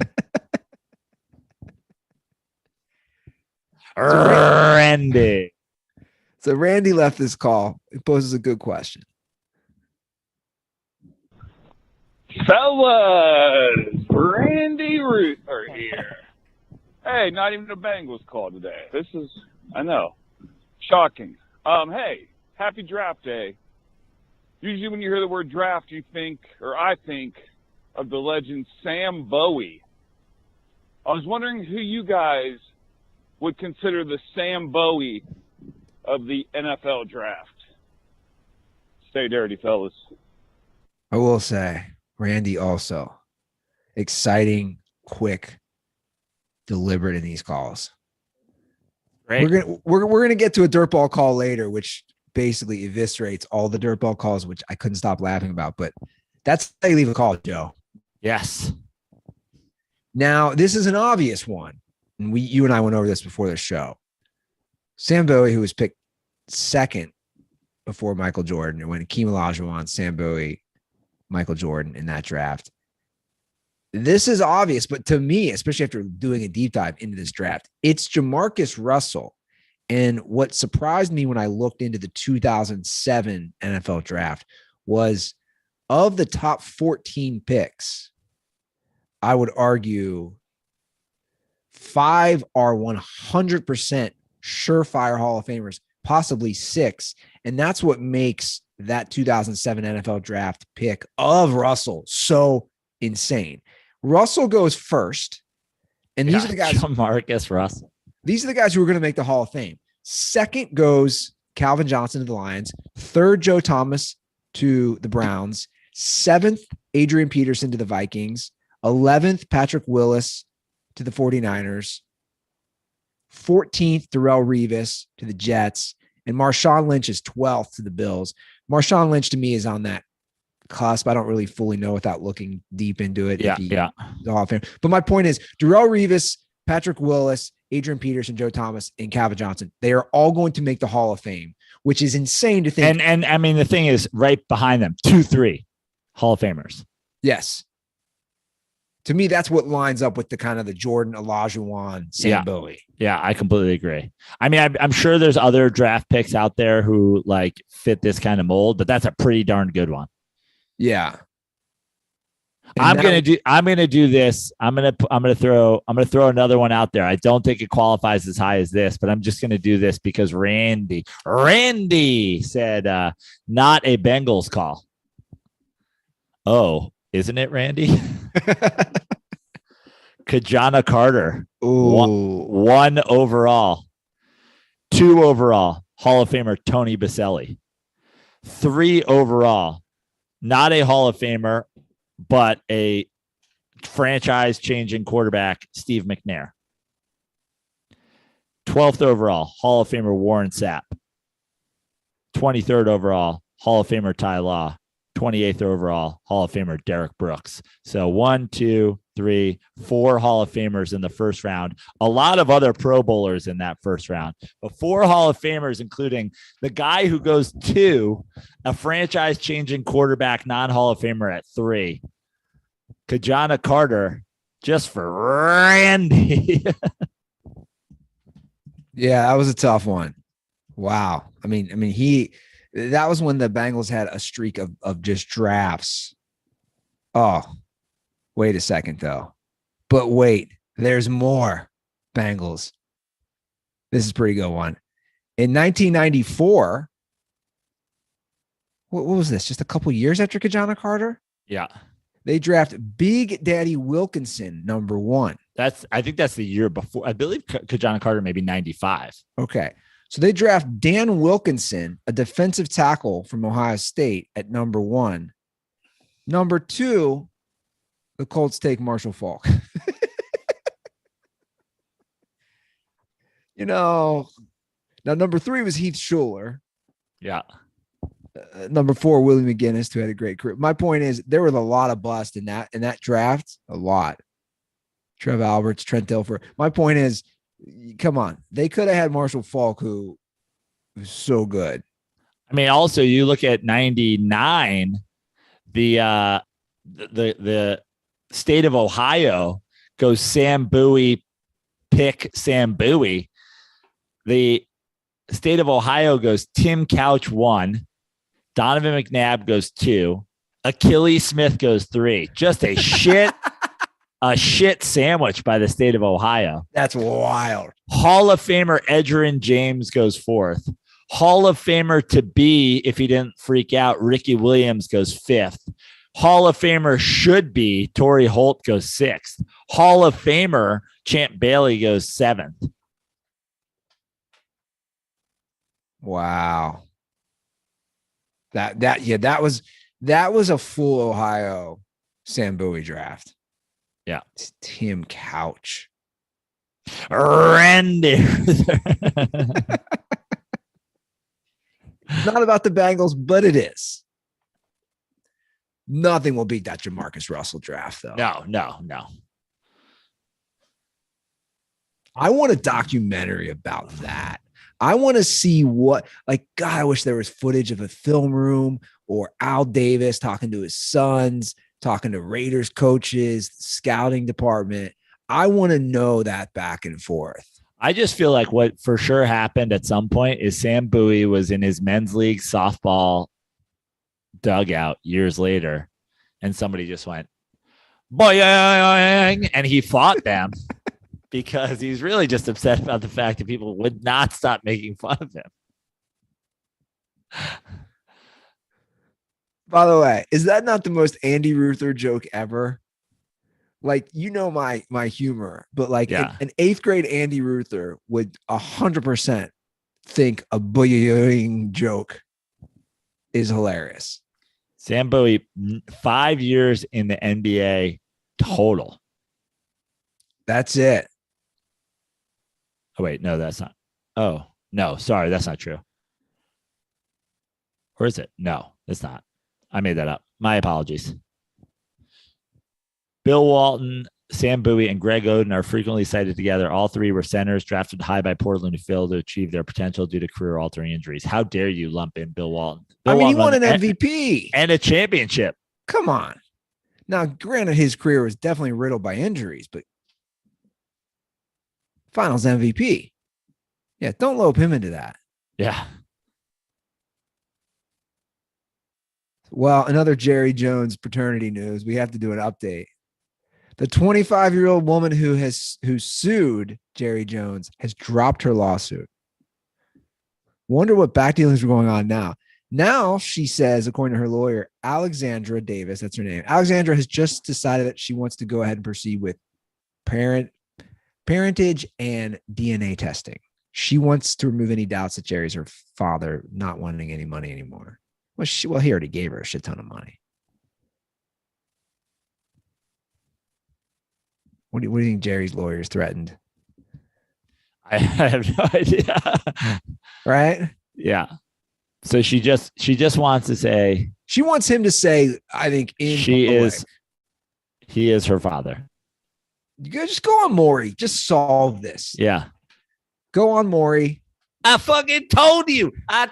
Randy. So Randy left this call. It poses a good question. Fellas, Randy Ruther here. Hey, not even a Bengals call today. This is, I know, shocking. Hey, happy draft day. Usually when you hear the word draft, you think, or I think, of the legend Sam Bowie. I was wondering who you guys would consider the Sam Bowie of the NFL draft. Stay dirty, fellas. I will say, Randy also exciting, quick, deliberate in these calls. Great. We're gonna get to a dirtball call later, which basically eviscerates all the dirtball calls, which I couldn't stop laughing about. But that's how you leave a call, Joe. Yes. Now, this is an obvious one. And you and I went over this before the show. Sam Bowie, who was picked second before Michael Jordan, and when Akeem Olajuwon, Sam Bowie, Michael Jordan in that draft. This is obvious, but to me, especially after doing a deep dive into this draft, it's JaMarcus Russell. And what surprised me when I looked into the 2007 NFL draft was, of the top 14 picks, I would argue 5 are 100% surefire Hall of Famers, possibly 6. And that's what makes that 2007 NFL draft pick of Russell so insane. Russell goes first. And these are the guys. JaMarcus Russell. These are the guys who are going to make the Hall of Fame. Second goes Calvin Johnson to the Lions. Third, Joe Thomas to the Browns. 7th, Adrian Peterson to the Vikings. 11th, Patrick Willis to the 49ers. 14th, Darrelle Revis to the Jets. And Marshawn Lynch is 12th to the Bills. Marshawn Lynch to me is on that cusp. I don't really fully know without looking deep into it. Yeah. But my point is, Darrelle Revis, Patrick Willis, Adrian Peterson, Joe Thomas, and Calvin Johnson, they are all going to make the Hall of Fame, which is insane to think. And I mean, the thing is, right behind them, 2-3 Hall of Famers. Yes. To me, that's what lines up with the kind of the Jordan, Olajuwon, Sam Bowie. Yeah, I completely agree. I mean, I'm sure there's other draft picks out there who like fit this kind of mold, but that's a pretty darn good one. Yeah. I'm gonna do this. I'm gonna throw another one out there. I don't think it qualifies as high as this, but I'm just gonna do this because Randy said not a Bengals call. Oh, isn't it, Randy? Kajana Carter. Ooh. 1 overall. 2 overall, Hall of Famer Tony Baselli. 3 overall, not a Hall of Famer, but a franchise-changing quarterback, Steve McNair. 12th overall, Hall of Famer Warren Sapp. 23rd overall, Hall of Famer Ty Law. 28th overall, Hall of Famer Derek Brooks. So 1, 2, 3, 4 Hall of Famers in the first round. A lot of other Pro Bowlers in that first round. But 4 Hall of Famers, including the guy who goes 2, a franchise-changing quarterback, non-Hall of Famer at 3. Kajana Carter, just for Randy. Yeah, that was a tough one. Wow. I mean, that was when the Bengals had a streak of just drafts. Oh, wait a second, though. But wait, there's more Bengals. This is a pretty good one. In 1994, what was this? Just a couple years after Kajana Carter? Yeah. They draft Big Daddy Wilkinson, number 1. I think that's the year before. I believe Kajana Carter maybe 95. Okay. So they draft Dan Wilkinson, a defensive tackle from Ohio State, at number 1. Number 2, the Colts take Marshall Faulk. Now number 3 was Heath Schuler. Yeah. Number 4, Willie McGinnis, who had a great career. My point is there was a lot of bust in that draft. A lot. Trev Alberts, Trent Dilfer. My point is, come on. They could have had Marshall Faulk, who was so good. I mean, also you look at 99, the state of Ohio goes Sam Bowie, pick Sam Bowie. The state of Ohio goes Tim Couch 1, Donovan McNabb goes 2, Achilles Smith goes 3. Just a shit sandwich by the state of Ohio. That's wild. Hall of Famer Edgerrin James goes 4th. Hall of Famer to be, if he didn't freak out, Ricky Williams goes 5th. Hall of Famer should be Torrey Holt goes 6th. Hall of Famer Champ Bailey goes 7th. Wow. That was a full Ohio Sam Bowie draft. Yeah. It's Tim Couch. Randy. Not about the Bengals, but it is. Nothing will beat that JaMarcus Russell draft, though. No. I want a documentary about that. I want to see what, like, God, I wish there was footage of a film room or Al Davis talking to his sons, talking to Raiders coaches, scouting department. I want to know that back and forth. I just feel like what for sure happened at some point is Sam Bowie was in his men's league softball dugout years later, and somebody just went, boing, and he fought them because he's really just upset about the fact that people would not stop making fun of him. By the way, is that not the most Andy Ruther joke ever? Like, you know, my humor, but like an 8th grade Andy Ruther would 100% think a bullying joke is hilarious. Sam Bowie, 5 years in the NBA total. That's it. Oh, wait, no, that's not. Oh, no, sorry, that's not true. Or is it? No, it's not. I made that up. My apologies. Bill Walton, Sam Bowie, and Greg Oden are frequently cited together. All 3 were centers drafted high by Portland who failed to achieve their potential due to career-altering injuries. How dare you lump in Bill Walton? Bill Walton he won an MVP. And a championship. Come on. Now, granted, his career was definitely riddled by injuries, but Finals MVP. Yeah, don't lope him into that. Yeah. Well, another Jerry Jones paternity news. We have to do an update. The 25-year-old woman who sued Jerry Jones has dropped her lawsuit. Wonder what back dealings are going on now. Now, she says, according to her lawyer, Alexandra Davis, that's her name. Alexandra has just decided that she wants to go ahead and proceed with parentage and DNA testing. She wants to remove any doubts that Jerry's her father, not wanting any money anymore. Well, he already gave her a shit ton of money. What do you think Jerry's lawyers threatened? I have no idea. Right? Yeah. So she just wants to say, she wants him to say, I think he is her father. You guys just go on Maury. Just solve this. Yeah. Go on Maury. I fucking told you. I'm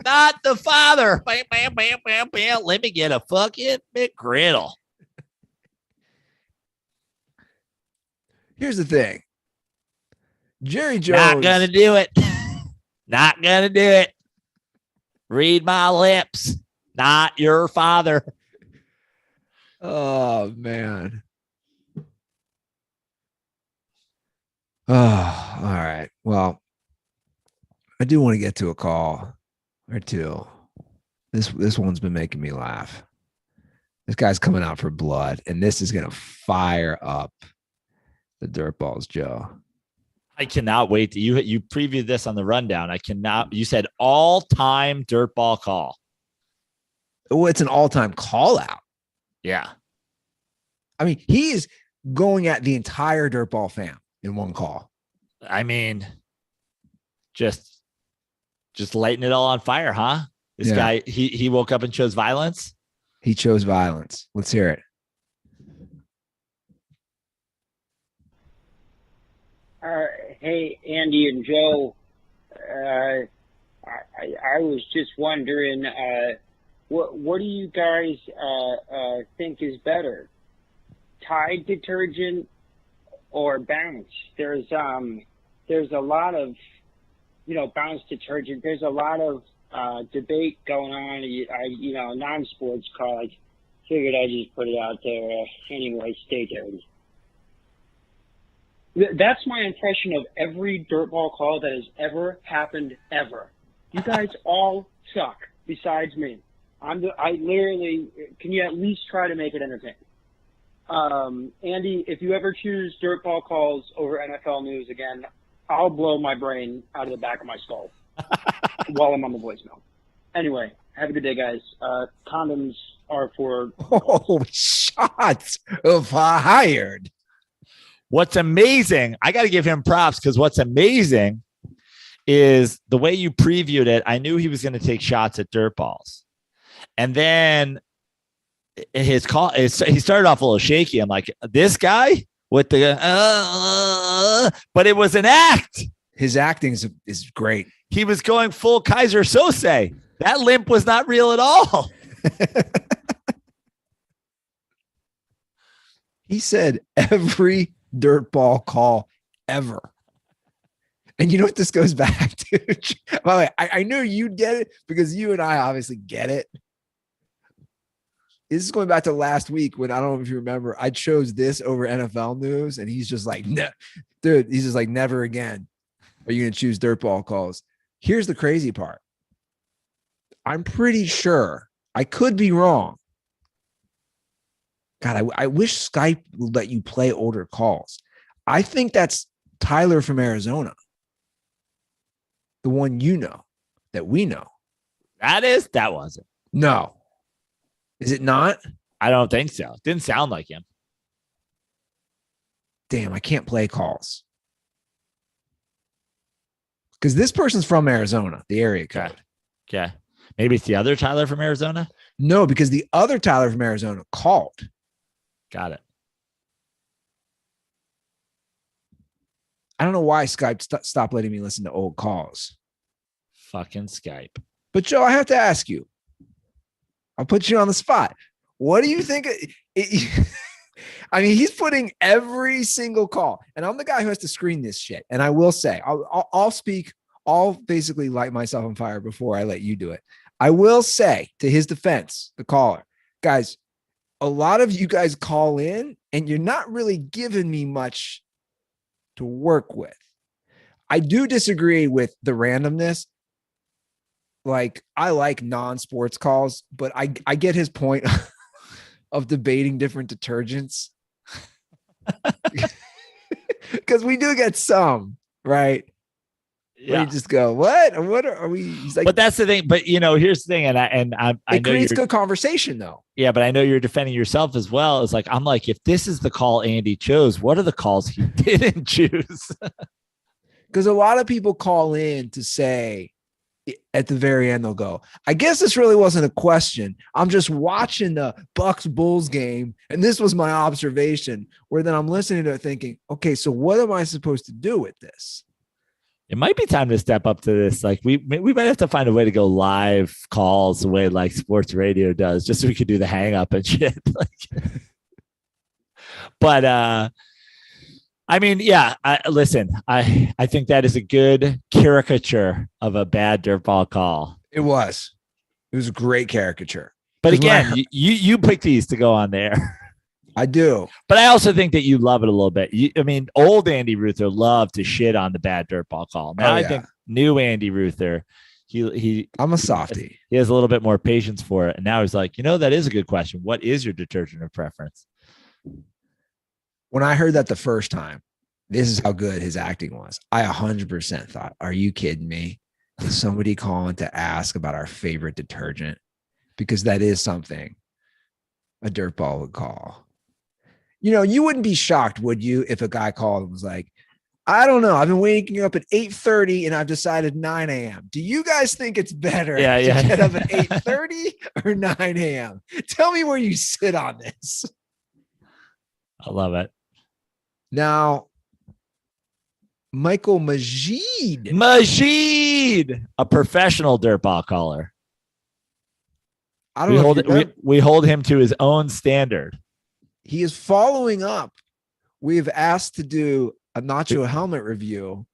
not the father. Bam, bam, bam, bam, bam. Let me get a fucking McGriddle. Here's the thing. Jerry Jones. Not gonna do it. Not gonna do it. Read my lips. Not your father. Oh, man. Oh, all right. Well, I do want to get to a call or two. This one's been making me laugh. This guy's coming out for blood, and this is going to fire up the DirtBalls, Joe. I cannot wait. You previewed this on the rundown. You said all-time DirtBall call. Oh, it's an all-time call out. Yeah. I mean, he is going at the entire DirtBall fam in one call. I mean, just lighting it all on fire, huh? This guy, he woke up and chose violence. He chose violence. Let's hear it. Hey, Andy and Joe. I was just wondering, what do you guys think is better, Tide detergent or Bounce? There's a lot of, Bounce detergent. There's a lot of debate going on. Non-sports call. I figured I'd just put it out there. Anyway, stay dirty. That's my impression of every dirtball call that has ever happened ever. You guys all suck, besides me. I literally, can you at least try to make it entertaining? Andy, if you ever choose dirtball calls over NFL news again, I'll blow my brain out of the back of my skull while I'm on the voicemail. Anyway, have a good day, guys. Condoms are for... Oh, shots fired. What's amazing, I got to give him props, because what's amazing is the way you previewed it. I knew he was going to take shots at dirt balls. And then his call, he started off a little shaky. I'm like, this guy with the, but it was an act. His acting is great. He was going full Kaiser Sose. That limp was not real at all. He said every dirt ball call ever. And you know what this goes back to? By the way, I knew you'd get it because you and I obviously get it. This is going back to last week when, I don't know if you remember, I chose this over NFL news, and he's just like, dude, he's just like, never again are you going to choose dirt ball calls. Here's the crazy part. I'm pretty sure, I could be wrong. God, I wish Skype would let you play older calls. I think that's Tyler from Arizona. The one that we know. That wasn't. No. Is it not? I don't think so. Didn't sound like him. Damn, I can't play calls. Because this person's from Arizona, the area code. Okay. Maybe it's the other Tyler from Arizona? No, because the other Tyler from Arizona called. Got it. I don't know why Skype stopped letting me listen to old calls. Fucking Skype. But Joe, I have to ask you. I'll put you on the spot. What do you think? I mean, he's putting every single call, and I'm the guy who has to screen this shit. And I will say, I'll speak. I'll basically light myself on fire before I let you do it. I will say, to his defense, the caller, guys, a lot of you guys call in, and you're not really giving me much to work with. I do disagree with the randomness. Like, I like non-sports calls, but I get his point of debating different detergents. Because we do get some, right? Yeah. We just go, what are we? He's like, but that's the thing. But here's the thing, and I it know creates good conversation, though. Yeah, but I know you're defending yourself as well. It's like, I'm like, if this is the call Andy chose, what are the calls he didn't choose? Because a lot of people call in to say, at the very end, they'll go, I guess this really wasn't a question. I'm just watching the Bucks Bulls game, and this was my observation. Where then I'm listening to it thinking, okay, so what am I supposed to do with this? It might be time to step up to this. Like, we might have to find a way to go live calls the way like sports radio does, just so we could do the hang up and shit. But I mean, yeah, I think that is a good caricature of a bad dirtball call. It was a great caricature. But again, you pick these to go on there. I do. But I also think that you love it a little bit. Old Andy Ruther loved to shit on the bad dirtball call. Now I think new Andy Ruther, I'm a softie. He has a little bit more patience for it. And now he's like, that is a good question. What is your detergent of preference? When I heard that the first time, this is how good his acting was. I 100% thought, are you kidding me? Is somebody calling to ask about our favorite detergent? Because that is something a dirtball would call. You wouldn't be shocked, would you, if a guy called and was like, I don't know. I've been waking up at 8:30 and I've decided 9 a.m. Do you guys think it's better to get up at 8:30 or 9 a.m.? Tell me where you sit on this. I love it. Now, Michael Majid, a professional dirtball caller. I don't know. We hold him to his own standard. He is following up. We've asked to do a Nacho helmet review.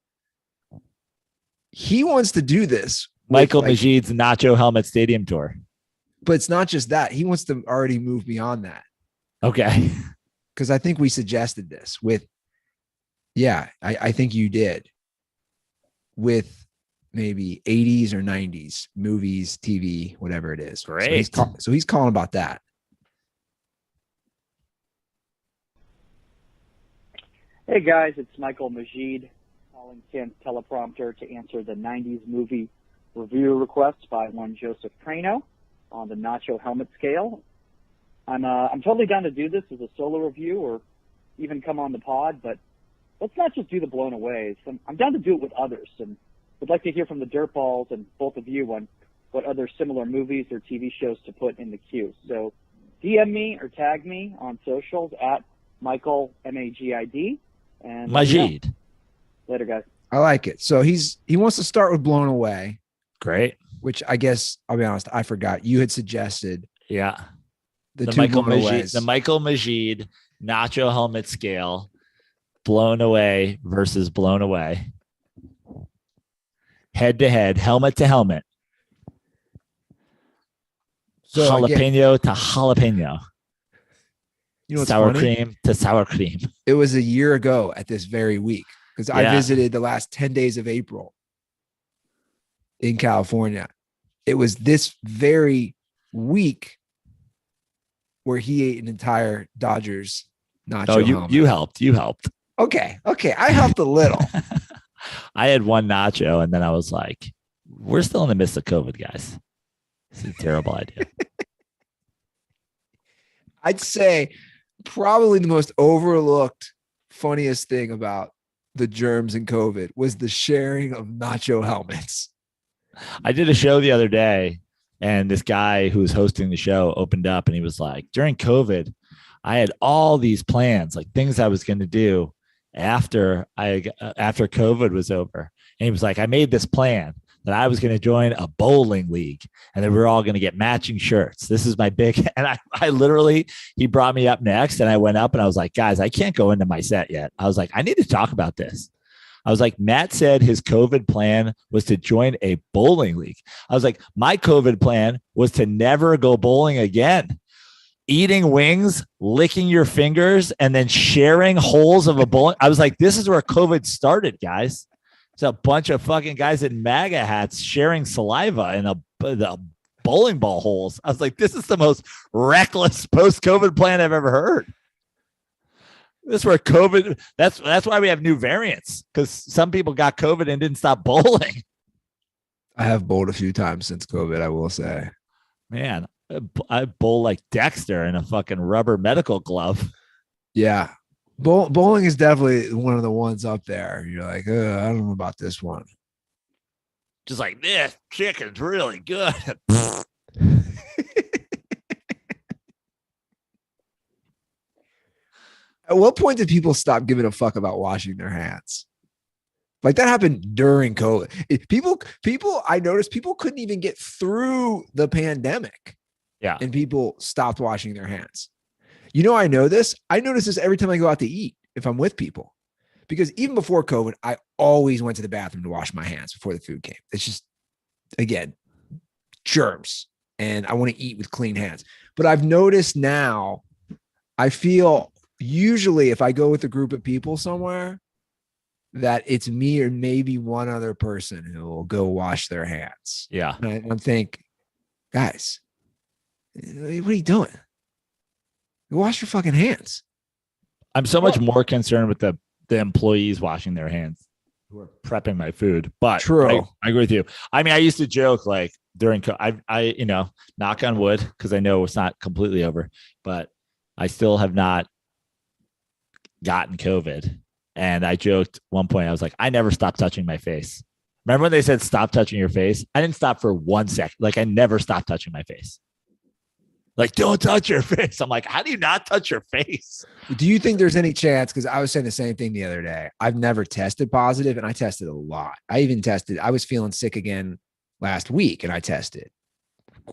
He wants to do this. Michael Majid's Nacho Helmet Stadium Tour. But it's not just that. He wants to already move beyond that. Okay. Because I think we suggested this with, I think you did, with maybe 80s or 90s movies, TV, whatever it is. Great. So he's calling about that. Hey guys, it's Michael Majid calling Sam's teleprompter to answer the 90s movie review request by one Joseph Prano on the Nacho helmet scale. I'm totally down to do this as a solo review or even come on the pod, but let's not just do the blown aways. I'm down to do it with others, and would like to hear from the Dirtballs and both of you on what other similar movies or TV shows to put in the queue. So DM me or tag me on socials at Michael Magid. And Majid. Later, guys. I like it. So he wants to start with Blown Away. Great. Which I guess, I'll be honest, I forgot. You had suggested. Yeah. The Michael Majid Nacho helmet scale, Blown Away versus Blown Away. Head to head, helmet to helmet. So jalapeno to jalapeno. You know what's sour funny? Cream to sour cream. It was a year ago at this very week because I visited the last 10 days of April in California. It was this very week where he ate an entire Dodgers nacho helmet. You helped. Okay. I helped a little. I had one nacho and then I was like, we're still in the midst of COVID, guys. This is a terrible idea. I'd say probably the most overlooked, funniest thing about the germs and COVID was the sharing of nacho helmets. I did a show the other day and this guy who was hosting the show opened up and he was like, during COVID, I had all these plans, like things I was going to do after COVID was over. And he was like, I made this plan that I was going to join a bowling league and then we're all going to get matching shirts. This is my big, and I literally, he brought me up next and I went up and I was like, guys, I can't go into my set yet. I was like, I need to talk about this. I was like, Matt said his COVID plan was to join a bowling league. I was like, my COVID plan was to never go bowling again. Eating wings, licking your fingers, and then sharing holes of a bowling. I was like, this is where COVID started, guys. It's a bunch of fucking guys in MAGA hats sharing saliva in the bowling ball holes. I was like, this is the most reckless post-COVID plan I've ever heard. This is where COVID, that's why we have new variants, because some people got COVID and didn't stop bowling. I have bowled a few times since COVID, I will say. Man, I bowl like Dexter in a fucking rubber medical glove. Yeah. Bowling is definitely one of the ones up there. You're like, I don't know about this one. Just like, this chicken's really good. At what point did people stop giving a fuck about washing their hands? Like that happened during COVID. People, I noticed people couldn't even get through the pandemic. Yeah. And people stopped washing their hands. You know, I know this. I notice this every time I go out to eat if I'm with people. Because even before COVID, I always went to the bathroom to wash my hands before the food came. It's just, again, germs. And I want to eat with clean hands. But I've noticed now, I feel usually if I go with a group of people somewhere, that it's me or maybe one other person who will go wash their hands. Yeah. And I'm thinking, guys, what are you doing? Wash your fucking hands. I'm so much more concerned with the employees washing their hands who are prepping my food. But true. I agree with you. I mean, I used to joke like during I knock on wood, because I know it's not completely over, but I still have not gotten COVID. And I joked one point, I was like, I never stopped touching my face. Remember when they said stop touching your face? I didn't stop for 1 second. Like I never stopped touching my face. Like, don't touch your face. I'm like, how do you not touch your face? Do you think there's any chance? Because I was saying the same thing the other day. I've never tested positive, and I tested a lot. I even tested. I was feeling sick again last week, and I tested.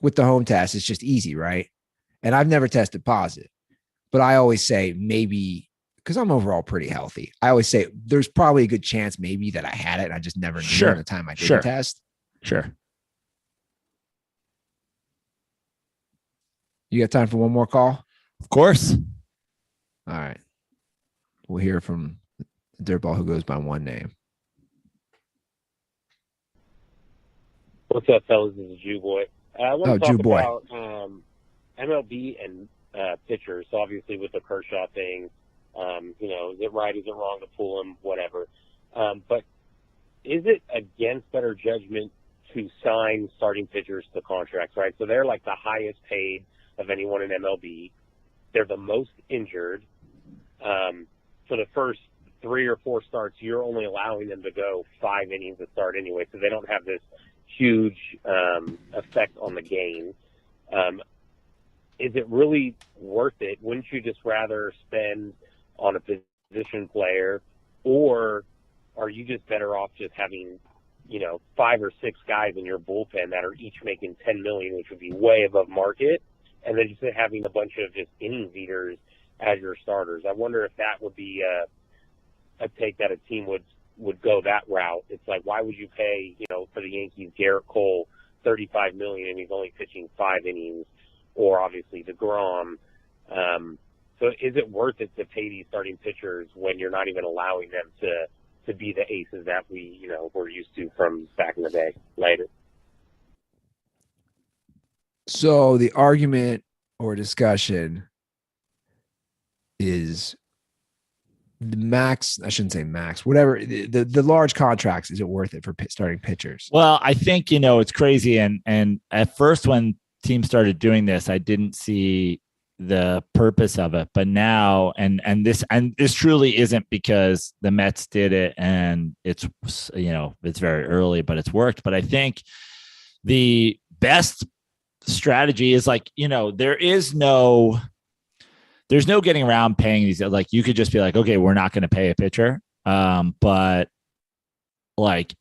With the home test, it's just easy, right? And I've never tested positive. But I always say maybe, because I'm overall pretty healthy, I always say there's probably a good chance maybe that I had it, and I just never knew at the time I didn't test. Sure. You got time for one more call? Of course. All right. We'll hear from the DirtBall who goes by one name. What's up, fellas? This is Jew Boy. I want to talk Jew Boy. about MLB and pitchers. So obviously with the Kershaw thing, you know, is it right, is it wrong to pull him, whatever. But is it against better judgment to sign starting pitchers to contracts, right? So they're like the highest paid of anyone in MLB. They're the most injured. For the first 3 or 4 starts, you're only allowing them to go 5 innings to start anyway, so they don't have this huge effect on the game. Is it really worth it? Wouldn't you just rather spend on a position player, or are you just better off just having, you know, 5 or 6 guys in your bullpen that are each making $10 million, which would be way above market, and then just having a bunch of just innings eaters as your starters? I wonder if that would be a take that a team would go that route. It's like, why would you pay, you know, for the Yankees, Garrett Cole, $35 million, and he's only pitching 5 innings, or obviously DeGrom. So is it worth it to pay these starting pitchers when you're not even allowing them to be the aces that we, you know, were used to from back in the day? Later. So the argument or discussion is the max. I shouldn't say max, whatever the large contracts. Is it worth it for starting pitchers? Well, I think, you know, it's crazy. And at first when teams started doing this, I didn't see the purpose of it, but now, and this truly isn't because the Mets did it and it's, you know, it's very early, but it's worked. But I think the best strategy is, like, you know, there's no getting around paying these. Like, you could just be like, okay, we're not going to pay a pitcher. But like,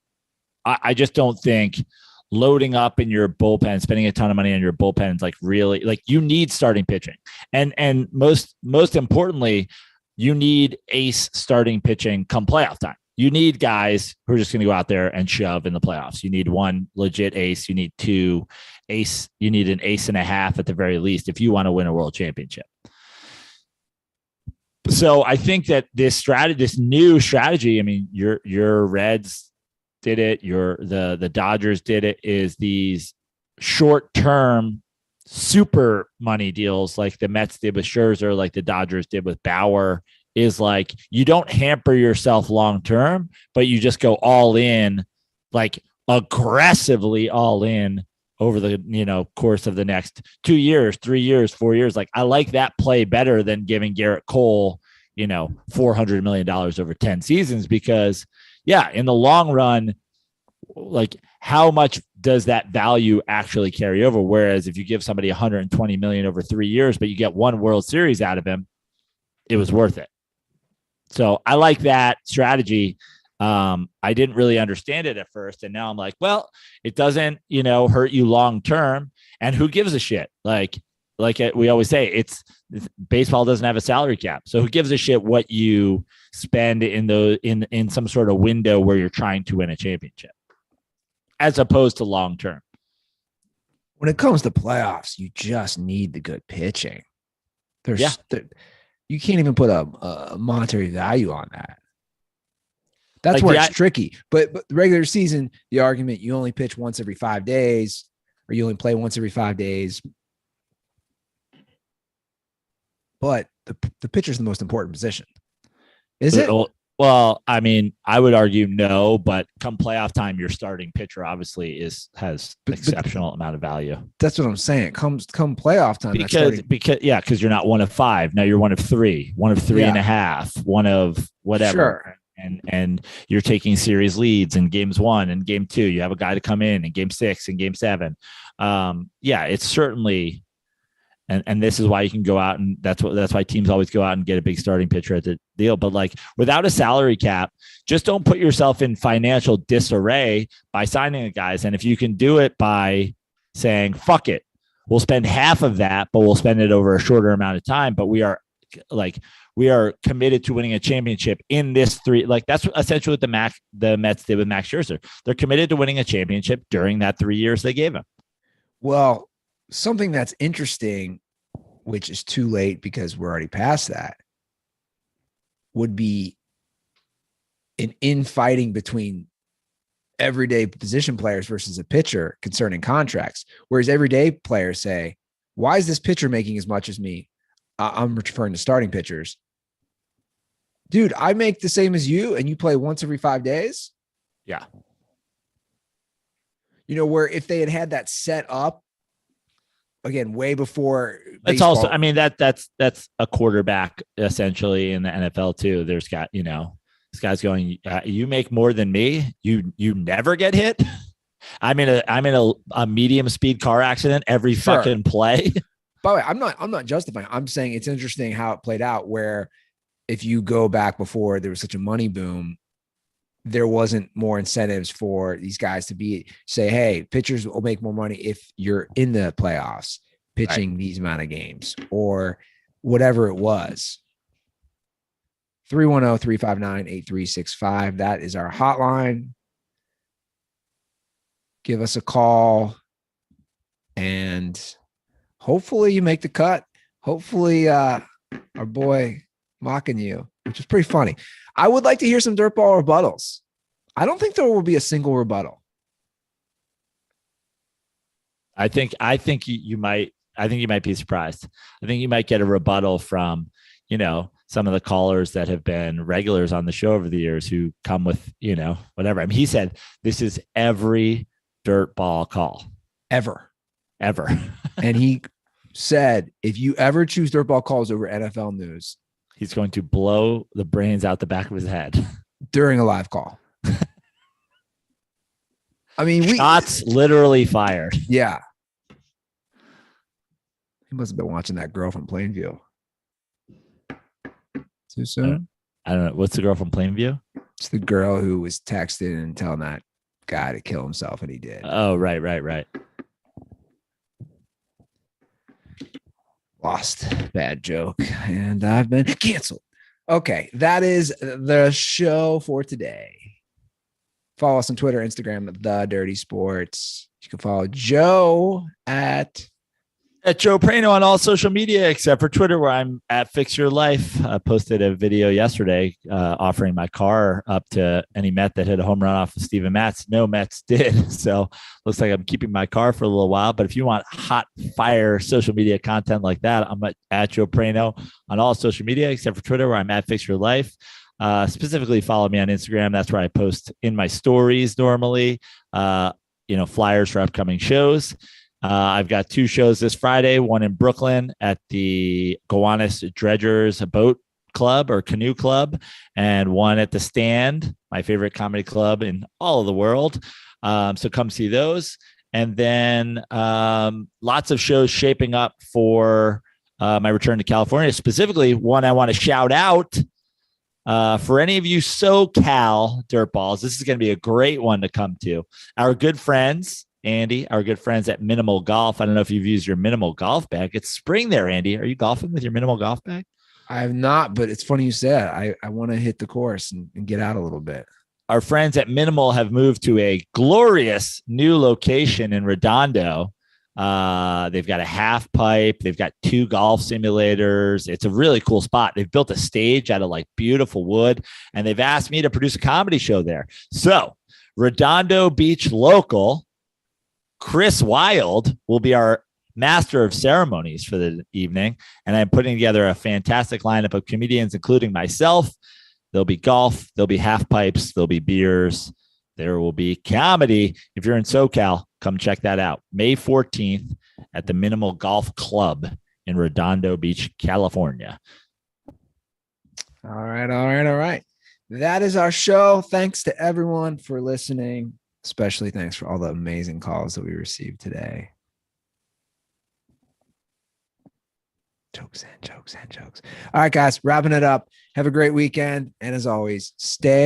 I just don't think loading up in your bullpen, spending a ton of money on your bullpen is like really, like, you need starting pitching. And most importantly, you need ace starting pitching come playoff time. You need guys who are just going to go out there and shove in the playoffs. You need one legit ace. You need 2 ace. You need an ace and a half at the very least if you want to win a world championship. So I think that this new strategy, I mean, your Reds did it, the Dodgers did it, is these short-term super money deals like the Mets did with Scherzer, like the Dodgers did with Bauer. Is like, you don't hamper yourself long-term, but you just go all in, like aggressively all in over the, you know, course of the next 2 years, 3 years, 4 years. Like, I like that play better than giving Garrett Cole, you know, $400 million over 10 seasons, because yeah, in the long run, like, how much does that value actually carry over? Whereas if you give somebody $120 million over 3 years, but you get 1 World Series out of him, it was worth it. So I like that strategy. I didn't really understand it at first, and now I'm like, well, it doesn't, you know, hurt you long term, and who gives a shit? Like we always say, it's baseball doesn't have a salary cap, so who gives a shit what you spend in some sort of window where you're trying to win a championship, as opposed to long term. When it comes to playoffs, you just need the good pitching. You can't even put a monetary value on that. That's like where it's tricky. But the regular season, the argument, you only pitch once every 5 days, or you only play once every 5 days. But the pitcher's the most important position. Is it? Well, I mean, I would argue no, but come playoff time, your starting pitcher obviously has exceptional amount of value. That's what I'm saying. Come playoff time. Because you're not 1 of 5. Now you're 1 of 3, 1 of 3.5, 1 of whatever. Sure. And you're taking series leads in games 1 and game 2. You have a guy to come in game 6 and game 7. It's certainly. And this is why you can go out, and that's why teams always go out and get a big starting pitcher at the deal. But like without a salary cap, just don't put yourself in financial disarray by signing the guys. And if you can do it by saying, fuck it, we'll spend half of that, but we'll spend it over a shorter amount of time. But we are committed to winning a championship in this 3. Like that's essentially what the Mets did with Max Scherzer. They're committed to winning a championship during that 3 years they gave him. Well, something that's interesting, which is too late because we're already past that, would be an infighting between everyday position players versus a pitcher concerning contracts. Whereas everyday players say, why is this pitcher making as much as me? I'm referring to starting pitchers. Dude, I make the same as you and you play once every 5 days. Yeah. Where if they had that set up, again, way before baseball. It's also, I mean, that's a quarterback essentially in the NFL too. There's got, this guy's going, you make more than me. You never get hit. I'm in a medium speed car accident every fucking play. By the way, I'm not justifying. I'm saying it's interesting how it played out, where if you go back before there was such a money boom, there wasn't more incentives for these guys to say, hey, pitchers will make more money if you're in the playoffs pitching these amount of games or whatever it was. 310-359-8365. That is our hotline. Give us a call and hopefully you make the cut. Hopefully our boy mocking you, which is pretty funny. I would like to hear some DirtBall rebuttals. I don't think there will be a single rebuttal. I think you might be surprised. I think you might get a rebuttal from, some of the callers that have been regulars on the show over the years who come with, whatever. I mean, he said this is every DirtBall call. Ever. And he said, if you ever choose DirtBall calls over NFL news, he's going to blow the brains out the back of his head during a live call. I mean, shots literally fired. Yeah. He must have been watching that girl from Plainview. Too soon? I don't know. What's the girl from Plainview? It's the girl who was texting and telling that guy to kill himself, and he did. Oh, right. Lost. Bad joke. And I've been canceled. Okay. That is the show for today. Follow us on Twitter, Instagram, The Dirty Sports. You can follow Joe at Joe Prano on all social media except for Twitter, where I'm at Fix Your Life. I posted a video yesterday offering my car up to any Met that hit a home run off of Steven Matz. No Mets did. So looks like I'm keeping my car for a little while. But if you want hot fire social media content like that, I'm at Joe Prano on all social media except for Twitter, where I'm at Fix Your Life. Specifically follow me on Instagram. That's where I post in my stories normally, flyers for upcoming shows. I've got 2 shows this Friday, one in Brooklyn at the Gowanus Dredgers Boat Club or Canoe Club, and one at the Stand, my favorite comedy club in all of the world. So come see those. And then lots of shows shaping up for my return to California. Specifically, one I want to shout out for any of you SoCal dirtballs. This is going to be a great one to come to. Our good friends, Andy, our good friends at Minimal Golf. I don't know if you've used your Minimal Golf bag. It's spring there, Andy. Are you golfing with your Minimal Golf bag? I have not, but it's funny you said. I want to hit the course and get out a little bit. Our friends at Minimal have moved to a glorious new location in Redondo. They've got a half pipe. They've got 2 golf simulators. It's a really cool spot. They've built a stage out of beautiful wood, and they've asked me to produce a comedy show there. So Redondo Beach local Chris Wilde will be our master of ceremonies for the evening. And I'm putting together a fantastic lineup of comedians, including myself, There'll be golf. There'll be half pipes. There'll be beers. There will be comedy. If you're in SoCal, come check that out. May 14th at the Minimal Golf Club in Redondo Beach, California. All right. That is our show. Thanks to everyone for listening. Especially thanks for all the amazing calls that we received today. Jokes. All right, guys, wrapping it up. Have a great weekend. And as always, stay